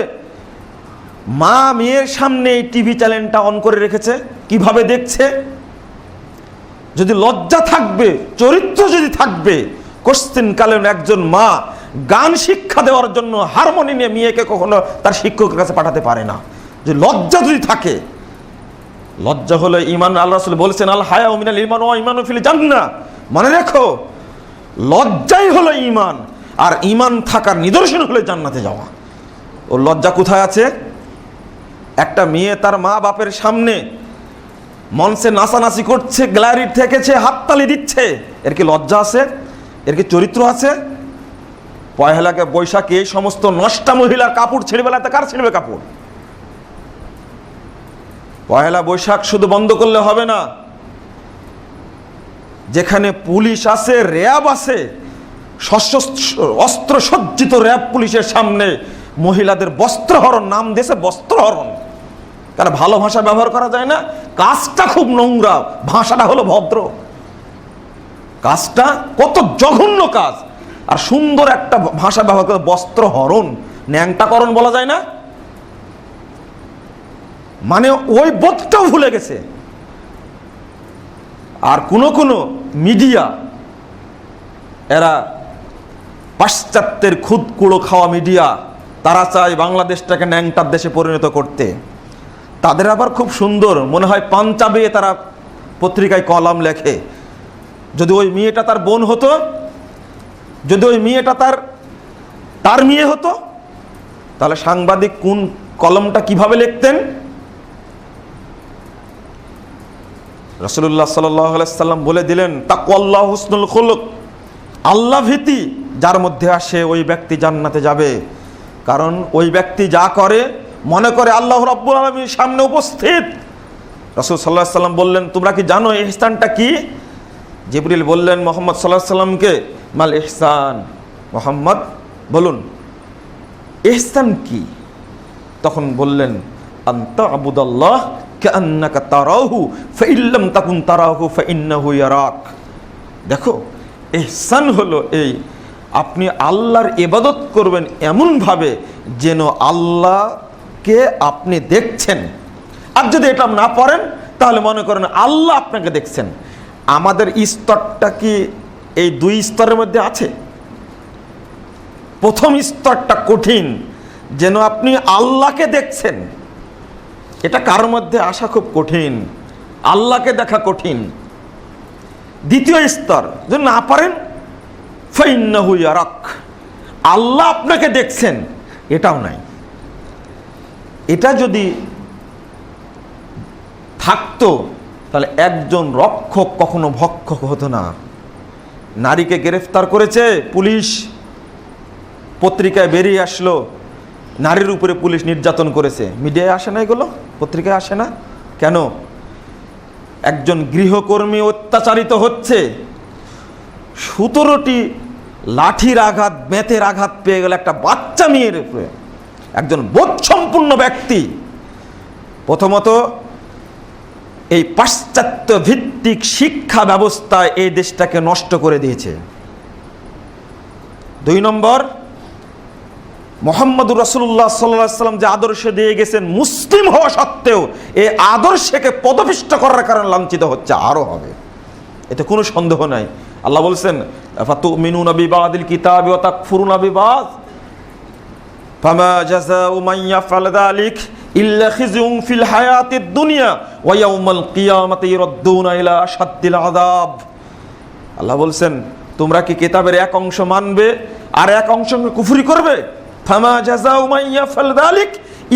Speaker 2: মা মেয়ের সামনে এই টিভি চ্যানেলটা অন করে রেখেছে, কিভাবে দেখছে? যদি লজ্জা থাকবে, চরিত্র যদি থাকবে, কোশ্চেন কালে একজন মা গান শিক্ষা দেওয়ার জন্য হারমোনি নিয়ে মেয়েকে কখনো তার শিক্ষকের কাছে পাঠাতে পারে না। যে লজ্জা যদি থাকে, লজ্জা হলো ঈমান। আল্লাহ রাসূল বলেছেন আল হায়াউ মিনাল ঈমান ওয়া ঈমানু ফিল জান্নাহ, মনে রেখো লজ্জাই হলো ঈমান, আর ঈমান থাকার নিদর্শন হলো জান্নাতে যাওয়া। ও লজ্জা কোথায় আছে? একটা মেয়ে তার মা বাপের সামনে মঞ্চে নাচানাচি করছে, গ্যালারি থেকেছে, হাততালি দিচ্ছে, এর কি লজ্জা আছে? এর কি চরিত্র আছে? পয়লাকে বৈশাখে এই সমস্ত নষ্টা মহিলার কাপড় ছেড়ে বেলাতে কার ছেড়বে কাপড়? পয়লা বৈশাখ শুধু বন্ধ করলে হবে না, যেখানে পুলিশ আছে, র্যাব আছে, অস্ত্র সজ্জিত র্যাব পুলিশের সামনে মহিলাদের বস্ত্রহরণ, নাম দিয়েছে বস্ত্রহরণ। কারণ ভালো ভাষা ব্যবহার করা যায় না, কাজটা খুব নোংরা, ভাষাটা হলো ভদ্র। কাজটা কত জঘন্য কাজ, আর সুন্দর একটা ভাষা ব্যবহার করে বস্ত্রহরণ, ন্যাংটাকরণ বলা যায় না? মানে ওই বোধটাও ভুলে গেছে। আর কোন মিডিয়া এরা পাশ্চাত্যের খুদকুড়ো খাওয়া মিডিয়া, তারা চায় বাংলাদেশটাকে ন্যাংটার দেশে পরিণত করতে। তাদের আবার খুব সুন্দর, মনে হয় পাঞ্জাবে তারা পত্রিকায় কলাম লেখে। যদি ওই মেয়েটা তার বোন হতো, যদি ওই মেয়েটা তার মেয়ে হতো, তাহলে সাংবাদিক কোন কলমটা কিভাবে লিখতেন? রাসূলুল্লাহ সাল্লাল্লাহু আলাইহি সাল্লাম বলে দিলেন, তাকওয়াল্লাহ হুসনুল খুলুক, আল্লাহ ভীতি যার মধ্যে আসে ওই ব্যক্তি জান্নাতে যাবে। কারণ ওই ব্যক্তি যা করে মনে করে আল্লাহ রাব্বুল আলামিন সামনে উপস্থিত। রাসূল সাল্লাল্লাহু আলাইহি সাল্লাম বললেন, তোমরা কি জানো ইহসানটা কি? জিবরিল বললেন মুহাম্মদ সাল্লাল্লাহু আলাইহি সাল্লামকে, মাল ইহসান, মুহাম্মদ বলুন ইহসান কি? তখন বললেন, আনতা আবুদাল্লাহ কাআন্নাকা তারাহু ফাইল্লাম তাকুন তারাহু ফাইন্নাহু ইয়ারাক। দেখো, ইহসান হলো এই, আপনি আল্লাহর ইবাদত করবেন এমনভাবে যেন আল্লাহকে আপনি দেখছেন। আর যদি এটা না পারেন তাহলে মনে করেন আল্লাহ আপনাকে দেখছেন। আমাদের স্তরটা কি এই দুই স্তরের মধ্যে আছে? প্রথম স্তরটা কঠিন, যেন আপনি আল্লাহকে দেখছেন। এটা কার মধ্যে আসা খুব কঠিন, আল্লাহকে দেখা কঠিন। দ্বিতীয় স্তর যদি না পারেন, ফাইন্নাহু ইয়ারাক, আল্লাহ আপনাকে দেখছেন, এটাও নাই। এটা যদি থাকতো তাহলে একজন রক্ষক কখনো ভক্ষক হতো না। নারীকে গ্রেফতার করেছে পুলিশ, পত্রিকায় বেরিয়ে আসলো নারীর উপরে পুলিশ নির্যাতন করেছে। মিডিয়ায় আসে না, এগুলো পত্রিকায় আসে না কেন? একজন গৃহকর্মী অত্যাচারিত হচ্ছে, 17টি লাঠির আঘাত, বেতের আঘাত পেয়ে গেল একটা বাচ্চা মেয়ের উপরে। একজন বোধসম্পন্ন ব্যক্তি প্রথমত এই পাশ্চাত্য ভিত্তিক শিক্ষা ব্যবস্থা এই দেশটাকে নষ্ট করে দিয়েছে। 2 নম্বর, মুহাম্মদুর রাসূলুল্লাহ সাল্লাল্লাহু আলাইহি ওয়াসাল্লাম যে আদর্শ দিয়ে গেছেন, মুসলিম হওয়া সত্ত্বেও এই আদর্শকে পদপিষ্ট করার কারণে লাঞ্ছিত হচ্ছে, আরো হবে, এতে কোনো সন্দেহ নাই। আল্লাহ বলছেন, ফাতুমিনুনা বিবাদিল কিতাবি ওয়া তাকফুরুনা বিবাদ ফামা জাযাউ মান ইয়াফআল যালিক ইল্লা খিজুন ফিল হায়াতিদ দুনিয়া ওয়া ইয়াউমাল কিয়ামাতি ইউরাদ্দুনা ইলা আশাদ্দিল আযাব। আল্লাহ বলছেন, তোমরা কি কিতাবের এক অংশ মানবে আর এক অংশ কুফরি করবে? ফামা জাযাউ মান ইয়াফআল যালিক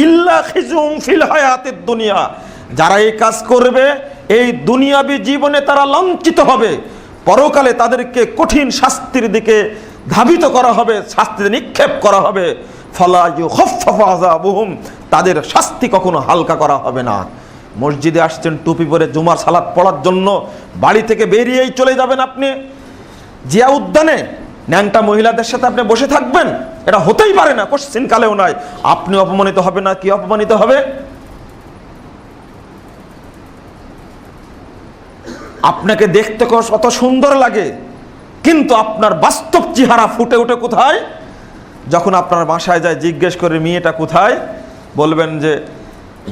Speaker 2: ইল্লা খিজুন ফিল হায়াতিদ দুনিয়া, যারা এই কাজ করবে এই দুনিয়াবী জীবনে তারা লাঞ্ছিত হবে, পরকালে তাদেরকে কঠিন শাস্তির দিকে ধাবিত করা হবে, শাস্তিতে নিক্ষেপ করা হবে। ফালা ইউখাফফাফু আযাবুহুম, তাদের শাস্তি কখনো হালকা করা হবে না। মসজিদে আসছেন টুপি পরে জুমার সালাত পড়ার জন্য, বাড়ি থেকে বেরিয়েই চলে যাবেন আপনি জিয়া উদ্যানে, ন্যাংটা মহিলাদের সাথে আপনি বসে থাকবেন? এটা হতেই পারে না, কোশ্চিন কালেও নয়। আপনি অপমানিত হবে না? কি অপমানিত হবে? আপনাকে দেখতে কত সুন্দর লাগে, কিন্তু আপনার বাস্তব চেহারা ফুটে ওঠে কোথায়? যখন আপনার বাসায় যায় জিজ্ঞেস করে মেয়েটা কোথায়, বলবেন যে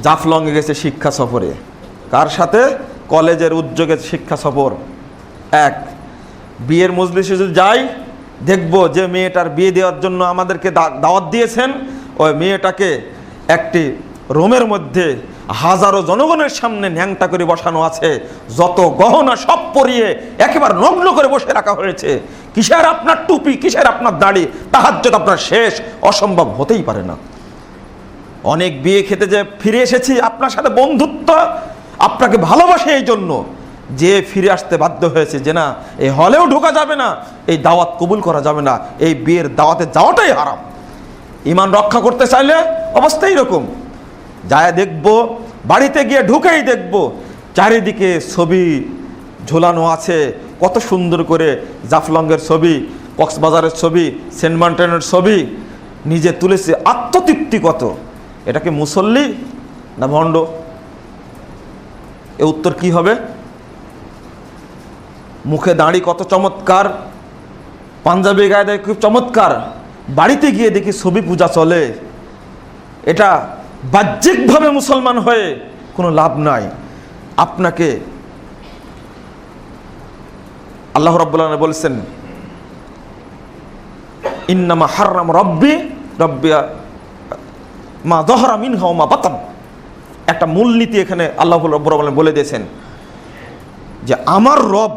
Speaker 2: জাফলংয়ে গেছে শিক্ষা সফরে। কার সাথে? কলেজের উদ্যোগে শিক্ষা সফর। এক বিয়ের মজলিসে যদি যাই, দেখবো যে মেয়েটার বিয়ে দেওয়ার জন্য আমাদেরকে দাওয়াত দিয়েছেন, ওই মেয়েটাকে একটি রুমের মধ্যে হাজারো জনগণের সামনে ন্যাংটা করে বসানো আছে, যত গহনা সব পরিয়ে একেবারে নগ্ন করে বসে রাখা হয়েছে। কিসের আপনার টুপি, কিসের আপনার দাড়ি, তাহাজ্জুদ আপনার শেষ, অসম্ভব হতেই পারে না। অনেক বিয়ে খেতে যে ফিরে এসেছি, আপনার সাথে বন্ধুত্ব, আপনাকে ভালোবাসে, এই জন্য যে ফিরে আসতে বাধ্য হয়েছে যে না, এই হলেও ঢোকা যাবে না, এই দাওয়াত কবুল করা যাবে না, এই বিয়ের দাওয়াতে যাওয়াটাই হারাম। ঈমান রক্ষা করতে চাইলে অবস্থা এইরকম। যায় দেখবো, বাড়িতে গিয়ে ঢুকেই দেখবো চারিদিকে ছবি ঝোলানো আছে, কত সুন্দর করে জাফলংয়ের ছবি, কক্সবাজারের ছবি, সেন্ট মার্টিনের ছবি নিজে তুলেছে, আত্মতৃপ্তি কত। এটা কি মুসল্লি না ভণ্ড? এ উত্তর কি হবে? মুখে দাড়ি কত চমৎকার, পাঞ্জাবি গায়ে দেয় খুব চমৎকার, বাড়িতে গিয়ে দেখি ছবি পূজা চলে। এটা বাহ্যিকভাবে মুসলমান হয়ে কোনো লাভ নাই। আপনাকে আল্লাহ রাব্বুল আলামিন বলেছেন, ইন্নামা হাররাম রব্বি রব্বি মা যহরা মিনহা ওয়া মা বাতান। একটা মূলনীতি এখানে আল্লাহ রাব্বুল আলামিন বলে দিয়েছেন যে আমার রব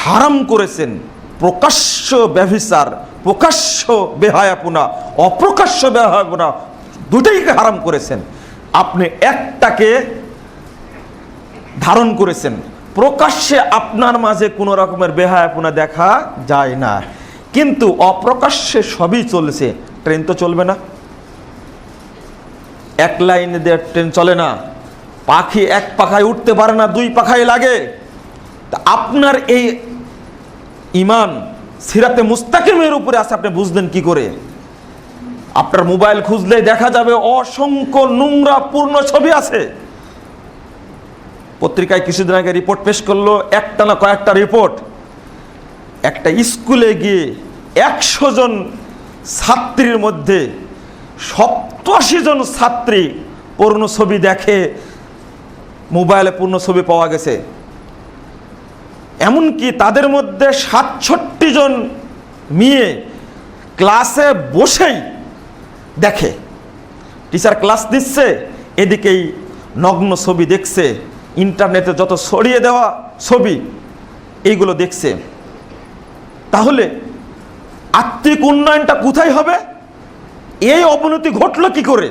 Speaker 2: হারাম করেছেন প্রকাশ্য ব্যভিচার, প্রকাশ্য বেহায়াপনা, অপ্রকাশ্য বেহায়াপনা, দুটোইকে হারাম করেছেন। আপনি একটাকে ধারণ করেছেন। প্রকাশ্যে আপনার মাঝে কোনো রকমের বেহায়াপনা দেখা যায় না, কিন্তু অপ্রকাশ্যে সবই চলছে। ট্রেন তো চলবে না, এক লাইনে দিয়ে ট্রেন চলে না। পাখি এক পাখায় উঠতে পারে না, দুই পাখায় লাগে। তা আপনার এই ঈমান সিরাতে মুস্তাকিমের উপরে আছে, আপনি বুঝলেন কি করে? আপনার মোবাইল খুঁজলে দেখা যাবে অসংখ্য নোংরা পূর্ণ ছবি আছে। পত্রিকায় কিছুদিন আগে রিপোর্ট পেশ করলো, একটা না কয়েকটা রিপোর্ট। একটা স্কুলে গিয়ে 100 জন ছাত্রীর মধ্যে 87 জন ছাত্রী পূর্ণ ছবি দেখে, মোবাইলে পূর্ণ ছবি পাওয়া গেছে। এমনকি তাদের মধ্যে 67 জন মেয়ে ক্লাসে বসেই দেখে, টিচার ক্লাস দিচ্ছে, এদিকেই নগ্ন ছবি দেখছে, ইন্টারনেটে যত ছড়িয়ে দেওয়া ছবি এইগুলো দেখছে। তাহলে আত্মিক উন্নয়নটা কোথায় হবে? এই অবনতি ঘটলো কি করে?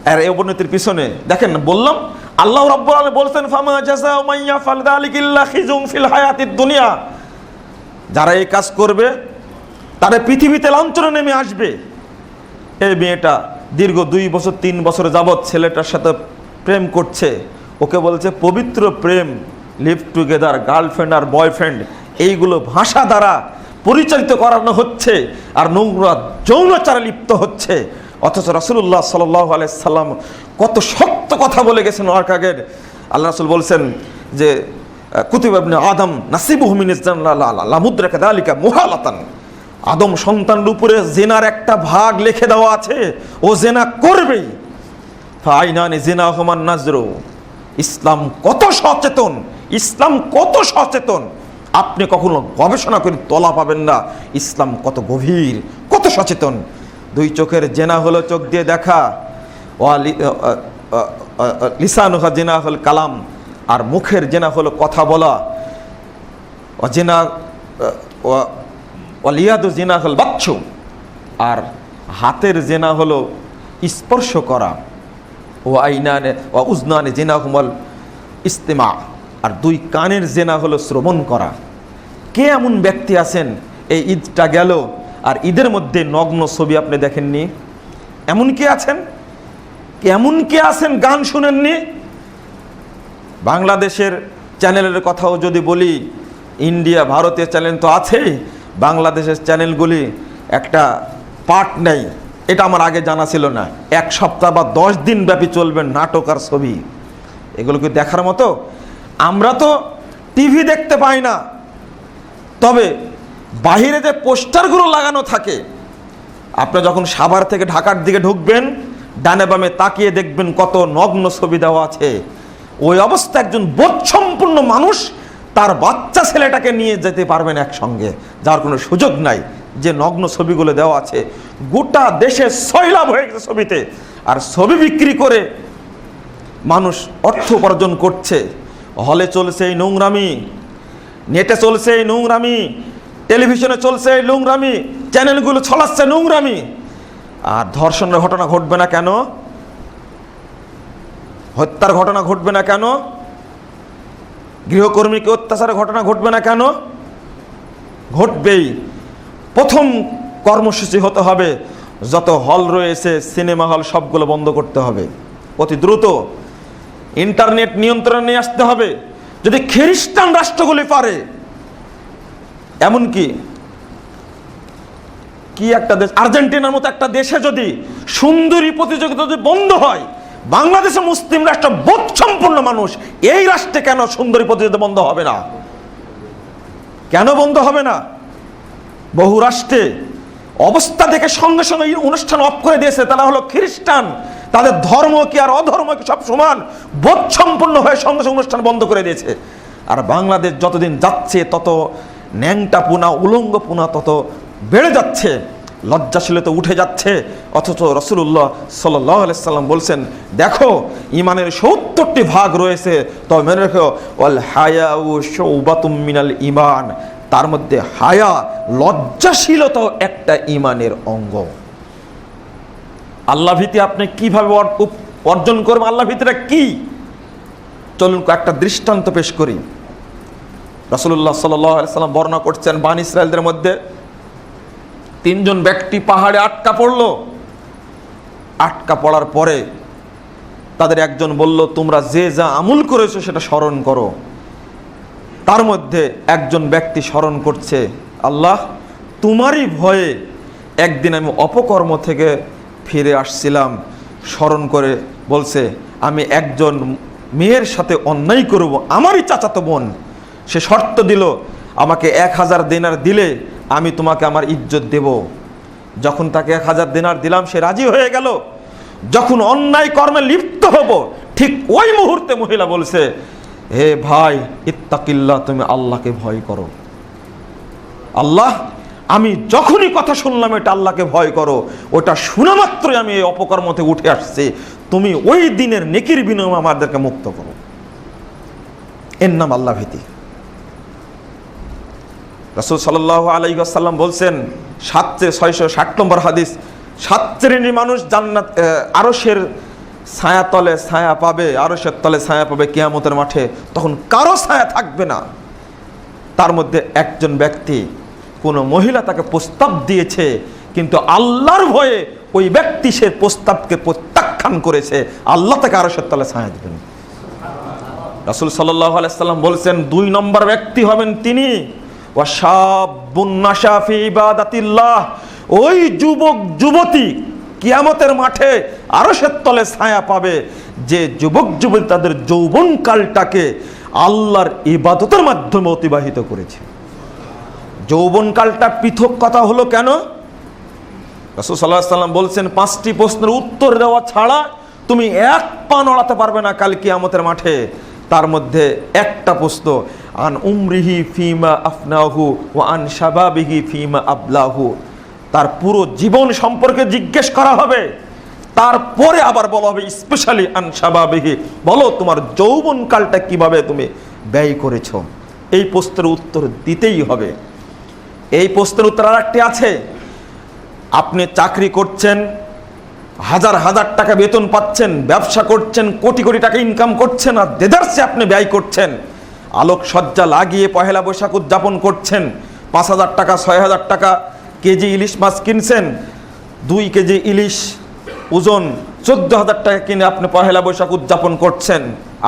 Speaker 2: আর এই অবনতির পিছনে দেখেন, বললাম আল্লাহ রাব্বুল আলামিন বলছেন ফামা জাযাউ মান ইয়াফআল যালিকা ইল্লা খিজুন ফিল হায়াতিদ দুনিয়া। যারা এই কাজ করবে তারা পৃথিবীতে লাঞ্ছনা নেমে আসবে। এই মেয়েটা দীর্ঘ 2 বছর 3 বছর যাবৎ ছেলেটার সাথে প্রেম করছে, ওকে বলছে পবিত্র প্রেম, লিভ টুগেদার, গার্লফ্রেন্ড আর বয়ফ্রেন্ড, এইগুলো ভাষা দ্বারা পরিচালিত করানো হচ্ছে আর নোংরা যৌনাচারে লিপ্ত হচ্ছে। অথচ রাসূলুল্লাহ সাল্লাল্লাহু আলাইহি সাল্লাম কত শক্ত কথা বলে গেছেন। ওর আগের আল্লাহ রাসূল বলছেন যে কুতিবা ইবনে আদম নাসিবুহু মিনাজ জান্নাহ লা মুদ্রাকা যালিকা মুহালাতান। আদম সন্তানের উপরে জিনার একটা ভাগ লিখে দেওয়া আছে, ও জিনা করবেই। ফাইনানি জিনাহুমান নাজরু। ইসলাম কত সচেতন, ইসলাম কত সচেতন, আপনি কখনো গবেষণা করে তলা পাবেন না। ইসলাম কত গভীর, কত সচেতন। 2 চোখের জেনা হলো চোখ দিয়ে দেখা, লিসানুহা জেনা হল কালাম, আর মুখের জেনা হলো কথা বলা, জেনা ওয়ালিয়াদু জেনা হল বাচ্চু, আর হাতের জেনা হলো স্পর্শ করা। ও আইনানে ও উজনানে জেনা হুমল ইস্তেমা, আর 2 কানের জেনা হলো শ্রবণ করা। কে এমন ব্যক্তি আছেন, এই ঈদটা গেল আর ঈদের মধ্যে নগ্ন ছবি আপনি দেখেননি? এমন কে আছেন? এমন কে আছেন গান শুনেননি? বাংলাদেশের চ্যানেলের কথাও যদি বলি, ইন্ডিয়া ভারতীয় চ্যানেল তো আছেই, বাংলাদেশের চ্যানেলগুলি একটা পার্ট নেই, এটা আমার আগে জানা ছিল না। 1 সপ্তাহ বা 10 দিন ব্যাপী চলবে নাটক আর ছবি। এগুলো কি দেখার মতো? আমরা তো টিভি দেখতে পাই না, তবে বাহিরে যে পোস্টারগুলো লাগানো থাকে, আপনি যখন সাভার থেকে ঢাকার দিকে ঢুকবেন, ডানে বামে তাকিয়ে দেখবেন কত নগ্ন ছবি দেওয়া আছে। ওই অবস্থা একজন বোধসম্পন্ন মানুষ তার বাচ্চা ছেলেটাকে নিয়ে যেতে পারবেন একসঙ্গে, যার কোনো সুযোগ নাই। যে নগ্ন ছবিগুলো দেওয়া আছে, গোটা দেশে সয়লাভ হয়ে গেছে ছবিতে, আর ছবি বিক্রি করে মানুষ অর্থ উপার্জন করছে। হলে চলছে এই নোংরামি, নেটে চলছে এই নোংরামি, টেলিভিশনে চলছে এই নোংরামি, চ্যানেলগুলো ছড়াচ্ছে নোংরামি। আর ধর্ষণের ঘটনা ঘটবে না কেন? হত্যার ঘটনা ঘটবে না কেন? গৃহকর্মীকে অত্যাচারের ঘটনা ঘটবে না কেন? ঘটবেই। প্রথম কর্মসূচি হতে হবে, যত হল রয়েছে সিনেমা হল সবগুলো বন্ধ করতে হবে অতি দ্রুত। ইন্টারনেট নিয়ন্ত্রণে নিয়ে আসতে হবে। যদি খ্রিস্টান রাষ্ট্রগুলি পারে, এমনকি কি একটা দেশ, আর্জেন্টিনার মতো একটা দেশে যদি সুন্দরী প্রতিযোগিতা যদি বন্ধ হয়, বাংলাদেশে মুসলিম রাষ্ট্র বোধসম্পন্ন মানুষ, এই রাষ্ট্রে কেন সুন্দরী প্রতিযোগিতা বন্ধ হবে না? কেন বন্ধ হবে না? বহু রাষ্ট্রে অবস্থা দেখে সঙ্গে সঙ্গে এই অনুষ্ঠান অফ করে দিয়েছে। তারা হলো খ্রিস্টান, তাদের ধর্ম কি আর অধর্ম কি সব সমান, বোধসম্পন্ন হয়ে সঙ্গে সঙ্গে অনুষ্ঠান বন্ধ করে দিয়েছে। আর বাংলাদেশ যতদিন যাচ্ছে তত ন্যাংটাপোনা উলঙ্গপোনা তত বেড়ে যাচ্ছে, লজ্জাশীলতা উঠে যাচ্ছে। অথচ রাসূলুল্লাহ সাল্লাল্লাহু আলাইহি সাল্লাম বলছেন, দেখো ইমানের ৭০টি ভাগ রয়েছে, তবে মনে রেখো ওয়াল হায়াউ শুবাতুম মিনাল ঈমান, তার মধ্যে হায়া লজ্জাশীলতাও একটা ঈমানের অঙ্গ। আল্লাহ ভীতি আপনি কিভাবে অর্জন করবেন? আল্লাহ ভীতিটা কি? চলুন একটা দৃষ্টান্ত পেশ করি। রাসূলুল্লাহ সাল্লাল্লাহু আলাইহি সাল্লাম বর্ণনা করছেন, বনী ইসরাঈলদের মধ্যে ৩ জন ব্যক্তি পাহাড়ে আটকা পড়ল। আটকা পড়ার পরে তাদের একজন বলল, তোমরা যে যা আমল করেছো সেটা স্মরণ করো। তার মধ্যে একজন ব্যক্তি স্মরণ করছে, আল্লাহ তোমারই ভয়ে একদিন আমি অপকর্ম থেকে ফিরে আসছিলাম। স্মরণ করে বলছে, আমি একজন মেয়ের সাথে অন্যায় করব, আমারই চাচাতো বোন। সে শর্ত দিল, আমাকে 1000 দিনার দিলে আমি তোমাকে আমার ইজ্জত দেব। যখন তাকে 1000 দিনার দিলাম, সে রাজি হয়ে গেল। যখন অন্যায় কর্মে লিপ্ত হব, ঠিক ওই মুহূর্তে মহিলা বলছে, হে ভাই ইত্তাকিল্লাহ, তুমি আল্লাহকে ভয় করো। আল্লাহ, আমি যখনই কথা শুনলাম এটা আল্লাহকে ভয় করো, ওটা শোনা মাত্রই আমি এই অপকর্ম থেকে উঠে আসছি। তুমি ওই দিনের নেকির বিনিময়ে আমাদেরকে মুক্ত করো। এর নাম আল্লাহ ভীতি। রাসূল সাল্লাল্লাহু আলাইহি ওয়াসাল্লাম বলছেন, 660 নম্বর হাদিস, 7 শ্রেণীর মানুষ জান্নাত আরশের ছায়া তলে ছায়া পাবে, আরশের তলে ছায়া পাবে কিয়ামতের মাঠে, তখন কারো ছায়া থাকবে না। তার মধ্যে একজন ব্যক্তি, কোনো মহিলা তাকে প্রস্তাব দিয়েছে, কিন্তু আল্লাহর ভয়ে ওই ব্যক্তি সে প্রস্তাবকে প্রত্যাখ্যান করেছে, আল্লাহ তাকে আরশের তলে ছায়া দিবেন। রাসূল সাল্লাল্লাহু আলাইহি ওয়াসাল্লাম বলছেন, 2 নম্বর ব্যক্তি হবেন তিনি, ওয়াশাবুন নাশা ফি ইবাদাতিল্লাহ, ওই যুবক যুবতী কিয়ামতের মাঠে আরশের তলে ছায়া পাবে, যে যুবক যুবতী তাদের যৌবনকালটাকে আল্লাহর ইবাদতের মাধ্যমে অতিবাহিত করেছে। যৌবনকালটা পৃথক কথা হলো কেন? রাসূল সাল্লাল্লাহু আলাইহি ওয়াসাল্লাম বলছেন, 5টি প্রশ্নের উত্তর দেওয়া ছাড়া তুমি এক পা নড়াতে পারবে না কাল কিয়ামতের মাঠে। তার মধ্যে একটা প্রশ্ন, আন উমরিহি ফিমা আফনাহু ওয়া আন শাবাবিহি ফিমা আবলাহু, তার পুরো জীবন সম্পর্কে জিজ্ঞেস করা হবে। তারপরে আবার বলা হবে স্পেশালি আন শাবাবিহি, বলো তোমার যৌবনকালটা কিভাবে তুমি ব্যয় করেছো। এই প্রশ্নের উত্তর দিতেই হবে। এই প্রশ্নের উত্তর আরেকটি আছে, আপনি চাকরি করছেন, হাজার হাজার টাকা বেতন পাচ্ছেন, ব্যবসা করছেন, কোটি কোটি টাকা ইনকাম করছেন, আর দেদারসে আপনি ব্যয় করছেন। আলোকসজ্জা লাগিয়ে পহেলা বৈশাখ উদযাপন করছেন, 5000 টাকা 6000 টাকা কেজি ইলিশ মাছ কিনছেন, 2 কেজি ইলিশ ওজন 14000 টাকা কিনে আপনি পহেলা বৈশাখ উদযাপন করছেন।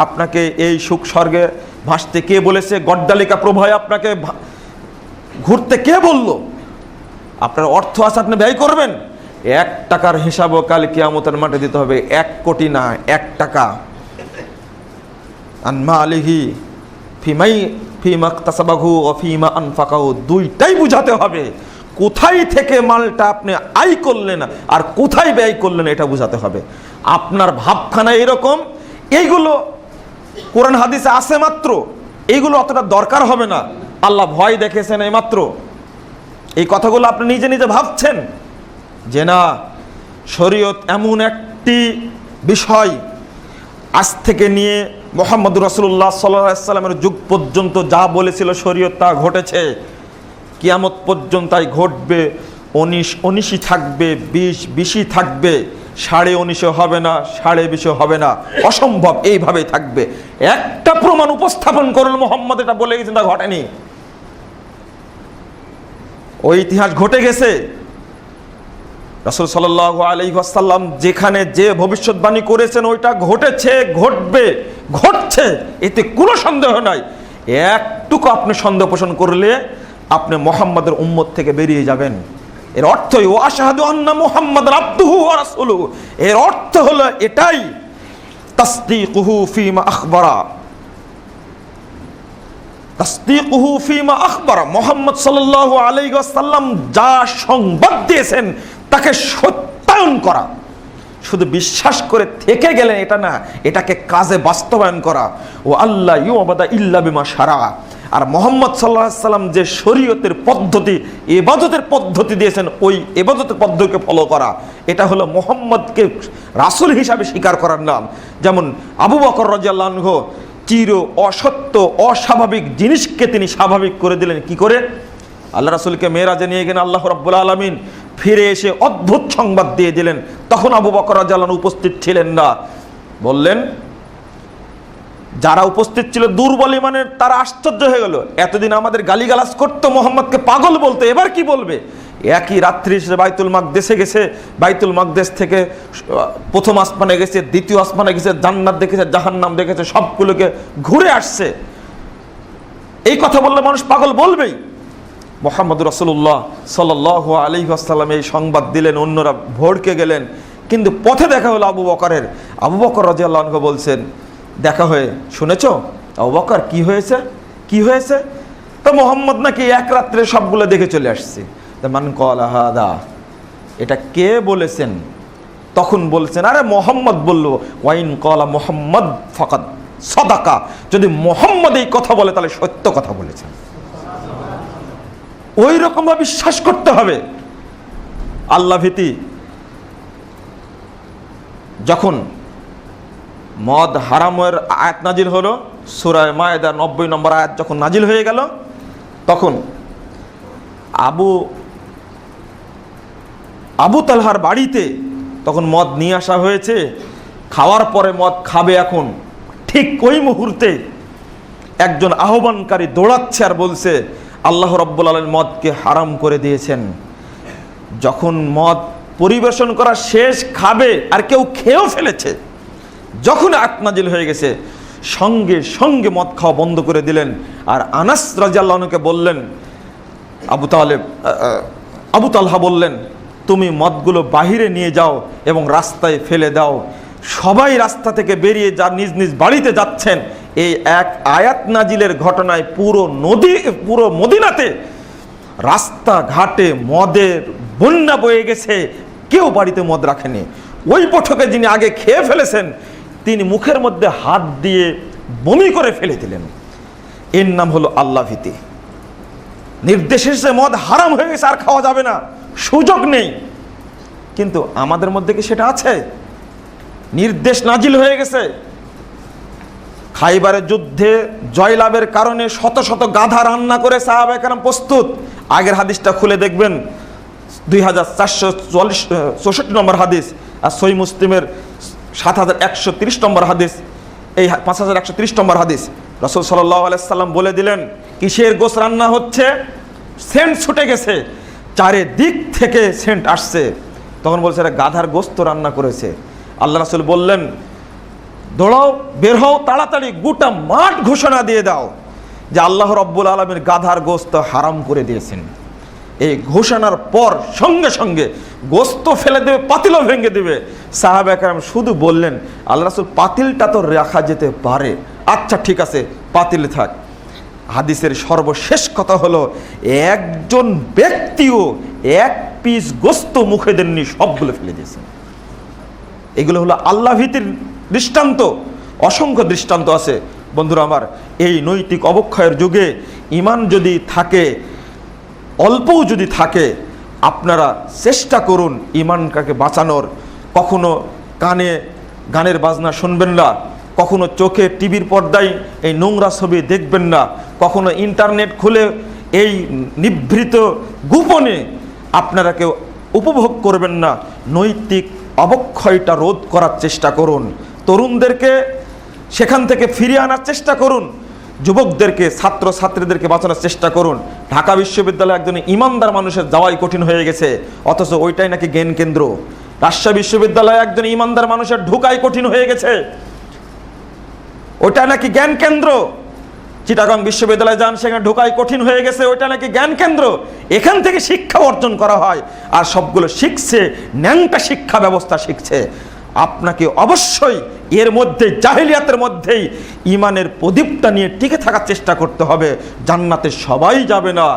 Speaker 2: আপনাকে এই সুখ স্বর্গে ভাসতে কে বলেছে? গড্ডালিকা প্রভয় আপনাকে ঘুরতে কে বলল? আপনার অর্থ আছে, আপনি ব্যয় করবেন। 1 টাকার হিসাবও কাল কিয়ামতের মাঠে দিতে হবে, 1 কোটি না, 1 টাকা। আন মালিহি ফিমা ইকতাসাবাহু ওয়া ফিমা আনফাকাহু, দুইটাই বুঝাতে হবে। কোথায় থেকে মালটা আপনি আয় করলেন আর কোথায় ব্যয় করলেন এটা বুঝাতে হবে। আপনার ভাবখানা এরকম, এইগুলো কোরআন হাদিসে আছে মাত্র, এইগুলো অতটা দরকার হবে না। আল্লাহ ভয় দেখেছেন এই মাত্র, এই কথাগুলো আপনি নিজে নিজে ভাবছেন যে না, শরীয়ত এমন একটি বিষয়, আজ থেকে নিয়ে মুহাম্মদুর রাসূলুল্লাহ সাল্লাল্লাহু আলাইহি ওয়াসাল্লামের যুগ পর্যন্ত যা বলেছিল শরীয়ত তা ঘটেছে, কিয়ামত পর্যন্ত তাই ঘটবে। 19 থাকবে, 20 থাকবে, 19.5 হবে না, 20.5 হবে না, অসম্ভব, এইভাবেই থাকবে। একটা প্রমাণ উপস্থাপন করল মুহাম্মদ এটা বলে গেছেন, তা ঘটেনি। ওই ইতিহাস ঘটে গেছে। রাসূল সাল্লাল্লাহু আলাইহি ওয়াসাল্লাম যেখানে যে ভবিষ্যৎবাণী করেছেন ওইটা ঘটেছে, ঘটবে, ঘটছে, এতে কোনো সন্দেহ নাই। একটুকু আপনি সন্দেহ পোষণ করলে আপনি মুহাম্মাদের উম্মত থেকে বেরিয়ে যাবেন। এর অর্থ ওয়া আশহাদু আন্না মুহাম্মাদান আবদুহু ওয়া রাসূলুহু, এর অর্থ হলো এটাই, তাসদীকুহু ফীমা আখবারা, তাসদীকুহু ফীমা আখবারা, মুহাম্মদ সাল্লাল্লাহু আলাইহি ওয়াসাল্লাম যা সংবাদ দিয়েছেন তাকে সত্যায়ন করা। শুধু বিশ্বাস করে থেকে গেলেন এটা না, এটাকে কাজে বাস্তবায়ন করা। ও আল্লাহ ইউবাদা ইল্লা বিমা শারা। আর মুহাম্মদ সাল্লাল্লাহু আলাইহি সাল্লাম যে শরীয়তের পদ্ধতি, ইবাদতের পদ্ধতি দিয়েছেন, ওই ইবাদতের পদ্ধতিকে ফলো করা, এটা হলো মুহাম্মদকে রাসূল হিসাবে স্বীকার করার নাম। যেমন আবু বকর রাদিয়াল্লাহু আনহু চির অসত্য অস্বাভাবিক জিনিসকে তিনি স্বাভাবিক করে দিলেন। কি করে? আল্লাহ রাসূলকে মেরাজে নিয়ে গেলেন আল্লাহ রাব্বুল আলামিন, ফিরে এসে অদ্ভুত সংবাদ দিয়ে দিলেন। তখন আবু বকর রাদিয়াল্লাহু আনহু উপস্থিত ছিলেন না। বললেন, যারা উপস্থিত ছিল দুর্বল ইমানের, তারা আশ্চর্য হয়ে গেল। এতদিন আমাদের গালিগালাজ করতো, মোহাম্মদকে পাগল বলতো, এবার কি বলবে? একই রাত্রি সে বাইতুল মাকদেসে গেছে, বাইতুল মাকদেস থেকে প্রথম আসমানে গেছে, দ্বিতীয় আসমানে গেছে, জান্নাত দেখেছে, জাহান্নাম দেখেছে, সবগুলোকে ঘুরে আসছে। এই কথা বললে মানুষ পাগল বলবেই। মুহাম্মদুর রাসূলুল্লাহ সাল্লাল্লাহু আলাইহি ওয়াসাল্লাম এই সংবাদ দিলেন, অন্যরা ভড়কে গেলেন। কিন্তু পথে দেখা হলো আবু বকরের। আবু বকর রাদিয়াল্লাহু আনহু বলছেন, দেখা হয়ে, শুনেছো আবু বকর কি হয়েছে? কি হয়েছে? তো মুহাম্মদ নাকি এক রাত্রে সবগুলো দেখে চলে আসছে। মান ক্বালা হাদা, এটা কে বলেছেন? তখন বলছেন, আরে মুহাম্মদ বলল। ওয়াইন ক্বালা মুহাম্মদ ফাকাদ সাদাকা, যদি মুহাম্মদ এই কথা বলে তাহলে সত্য কথা বলেছেন। ওই রকম ভাবে বিশ্বাস করতে হবে। আল্লাহ ভীতি। যখন মদ হারামের আয়াত নাজিল হলো, সূরা মায়েদা 90 নম্বর আয়াত যখন নাজিল হয়ে গেল, তখন আবু তালহার বাড়িতে তখন মদ নিয়ে আসা হয়েছে। খাওয়ার পরে মদ খাবে, এখন ঠিক ওই মুহূর্তে একজন আহ্বানকারী দৌড়াচ্ছে আর বলছে, আল্লাহ রাব্বুল আলামিন মদকে হারাম করে দিয়েছেন। যখন মদ পরিবেশন করা শেষ, খাবে, আর কেউ খেয়েও ফেলেছে, যখন আয়াত নাজিল হয়ে গেছে, সঙ্গে সঙ্গে মদ খাওয়া বন্ধ করে দিলেন। আর আনাস রাদিয়াল্লাহু আনহুকে বললেন, আবু তালহা বললেন, তুমি মদগুলো বাহিরে নিয়ে যাও এবং রাস্তায় ফেলে দাও। সবাই রাস্তা থেকে বেরিয়ে যা নিজ নিজ বাড়িতে যাচ্ছেন। এই এক আয়াত নাজিলের ঘটনায় পুরো মদিনাতে রাস্তাঘাটে মদের বন্যা বয়ে গেছে। কেউ বাড়িতে মদ রাখেনি। ওই বৈঠকে যিনি আগে খেয়ে ফেলেছেন, তিনি মুখের মধ্যে হাত দিয়ে বমি করে ফেলে দিলেন। এর নাম হলো আল্লাহ ভীতি। নির্দেশ এসে মদ হারাম হয়ে গেছে, আর খাওয়া যাবে না, সুযোগ নেই। কিন্তু আমাদের মধ্যে কি সেটা আছে? নির্দেশ নাজিল হয়ে গেছে। খাইবারের যুদ্ধে জয়লাভের কারণে শত শত গাধা রান্না করে সাহাবায়ে কেরাম প্রস্তুত। আগের হাদিসটা খুলে দেখবেন, 2464 নম্বর হাদিস, আর সহিহ মুসলিমের 7130 নম্বর হাদিস, এই 5130 নম্বর হাদিস। রাসূল সাল্লাল্লাহু আলাইহি সাল্লাম বলে দিলেন, কিসের গোশত রান্না হচ্ছে? সেন্ট ছুটে গেছে, চারিদিক থেকে সেন্ট আসছে। তখন বলছে, এটা গাধার গোশত রান্না করেছে। আল্লাহ রাসূল বললেন, দৌড়াও, বের হও, তাড়াতাড়ি গোটা মাঠ ঘোষণা দিয়ে দাও যে আল্লাহ রাব্বুল আলামিন গাধার গোশত হারাম করে দিয়েছেন। এই ঘোষণার পর সঙ্গে সঙ্গে গোশত ফেলে দেবে, পাতিলও ভেঙে দেবে। সাহাবায়ে কেরাম শুধু বললেন, আল্লাহ রাসূল, পাতিলটা তো রাখা যেতে পারে। আচ্ছা ঠিক আছে, পাতিল থাক। হাদিসের সর্বশেষ কথা হলো, একজন ব্যক্তিও এক পিস গোশত মুখে দেননি, সবগুলো ফেলে দিয়েছেন। এগুলো হলো আল্লাহ ভীতির দৃষ্টান্ত। অসংখ্য দৃষ্টান্ত আছে বন্ধুরা আমার। এই নৈতিক অবক্ষয়ের যুগে ঈমান যদি থাকে, অল্পও যদি থাকে, আপনারা চেষ্টা করুন ঈমানটাকে বাঁচানোর। কখনো কানে গানের বাজনা শুনবেন না, কখনো চোখে টিভির পর্দায় এই নোংরা ছবি দেখবেন না, কখনো ইন্টারনেট খুলে এই নিভৃত গোপনে আপনারা কেউ উপভোগ করবেন না। নৈতিক অবক্ষয়টা রোধ করার চেষ্টা করুন। তরুণদেরকে সেখান থেকে ফিরিয়ে আনার চেষ্টা করুন। যুবকদেরকে, ছাত্র ছাত্রীদেরকে বাঁচানোর চেষ্টা করুন। ঢাকা বিশ্ববিদ্যালয়ে একজন ইমানদার মানুষের যাওয়াই কঠিন হয়ে গেছে, অথচ ওইটাই নাকি জ্ঞান কেন্দ্র। রাজশাহী বিশ্ববিদ্যালয়ে একজন ইমানদার মানুষের ঢোকাই কঠিন হয়ে গেছে, ওইটা নাকি জ্ঞান কেন্দ্র। চিটাগং বিশ্ববিদ্যালয়ে যান, সেখানে ঢোকাই কঠিন হয়ে গেছে, ওইটা নাকি জ্ঞান কেন্দ্র। এখান থেকে শিক্ষা অর্জন করা হয়, আর সবগুলো শিখছে ন্যাংটা শিক্ষা ব্যবস্থা শিখছে। আপনাকে অবশ্যই এর মধ্যে জাহেলিয়াতের মধ্যেই ইমানের প্রদীপটা নিয়ে টিকে থাকার চেষ্টা করতে হবে। জান্নাতে সবাই যাবে না,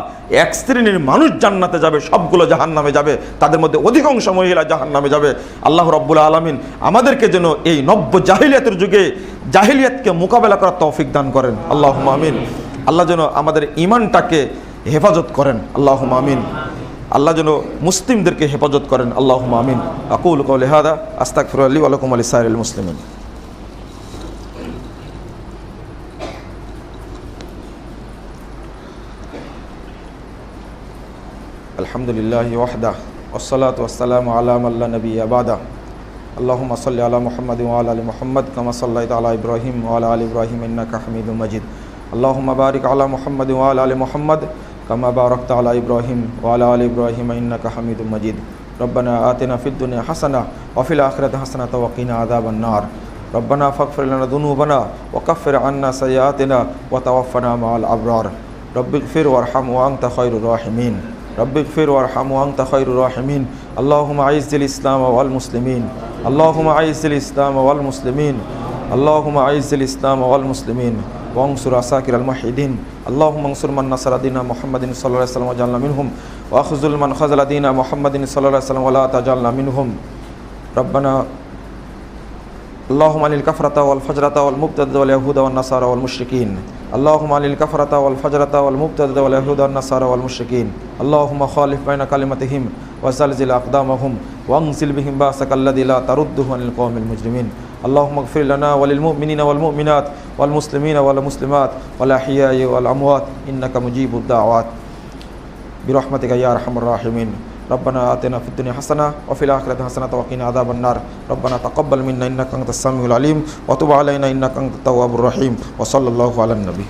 Speaker 2: এক শ্রেণীর মানুষ জান্নাতে যাবে, সবগুলো জাহান্নামে যাবে, তাদের মধ্যে অধিকাংশ মহিলা জাহান্নামে যাবে। আল্লাহ রাব্বুল আলামিন আমাদেরকে যেন এই নব্য জাহেলিয়াতের যুগে জাহেলিয়াতকে মোকাবেলা করার তৌফিক দান করেন, আল্লাহুম্মা আমিন। আল্লাহ যেন আমাদের ইমানটাকে হেফাজত করেন, আল্লাহুম্মা আমিন। আল্লাহ যেন মুসলিমদেরকে হেফাজত করেন, আল্লাহুম্মা আমিন। আকুলু কাওলি হাদা আস্তাগফিরুল্লাহ লি ওয়া লাকুম ওয়া লিসাইরিল মুসলিমিন। আলহামদুলিল্লাহি ওয়াহদা ওয়াসসালাতু ওয়াসসালামু আলা মান লা নাবিয়্যা বাদা। আল্লাহুম্মা সাল্লি আলা মুহাম্মাদিন ওয়া আলা আলি মুহাম্মাদ কামা সাল্লাইতা আলা ইব্রাহিম ওয়া আলা আলি ইব্রাহিম ইন্নাকা হামিদুম মাজিদ। আল্লাহুম্মা বারিক আলা মুহাম্মাদিন ওয়া আলা আলি মুহাম্মাদ কামা বারাকতা আলা ইব্রাহিম ওয়া আলা আলি ইব্রাহিম ইন্নাকা হামিদুম মাজিদ। রব্বানা আতিনা ফিদ দুনিয়া হাসানাহ ওয়া ফিল আখিরাতি হাসানাতাও ওয়া কিনা আযাবান নার। রব্বানা ফাগফির লানা যুনুবানা ওয়া কাফির আন্না সাইয়্যাতিনা ওয়া তাওয়াফানা মা'আল আবরার। রব্বিগফির ওয়ারহাম ওয়া আনতা খায়রুর রাহিমিন। রব্বিগফির ওয়ারহাম ওয়া আনতা খায়রুর রাহিমিন। আল্লাহুম্মা আইজ্জিল ইসলাম ওয়াল মুসলিমিন। আল্লাহুম্মা আইজ্জিল ইসলাম ওয়াল মুসলিমিন। আল্লাহুম্মা আইজ্জিল ইসলাম ওয়াল মুসলিমিন ওয়ানসুর আসাকিরাল মুহিদিন। আল্লাহুম্মা আনসুর মান নাসারা দীনা মুহাম্মাদিন সাল্লাল্লাহু আলাইহি ওয়াসাল্লাম ওয়াজআলনা মিনহুম ওয়া আখযুল মান খাযালা দীনা মুহাম্মাদিন সাল্লাল্লাহু আলাইহি ওয়াসাল্লাম ওয়া লা তাজআলনা মিনহুম। রব্বানা اللهم على الكفرة والفجرة والمبتدة واليهود والنصارى والمشركين. اللهم على الكفرة والفجرة والمبتدة واليهود والنصارى والمشركين. اللهم خالف بين كلمتهم وزلزل أقدامهم وانزل بهم بأسك الذي لا ترده عن القوم المجرمين. اللهم اغفر لنا وللمؤمنين والمؤمنات والمسلمين والمسلمات والأحياء والأموات إنك مجيب الدعوات برحمتك يا أرحم الراحمين. ربنا آتنا في الدنيا حسنة وفي الآخرة حسنة وقنا عذاب النار. ربنا تقبل منا إنك أنت السميع العليم وتب علينا إنك أنت التواب الرحيم. وصلى الله على النبي.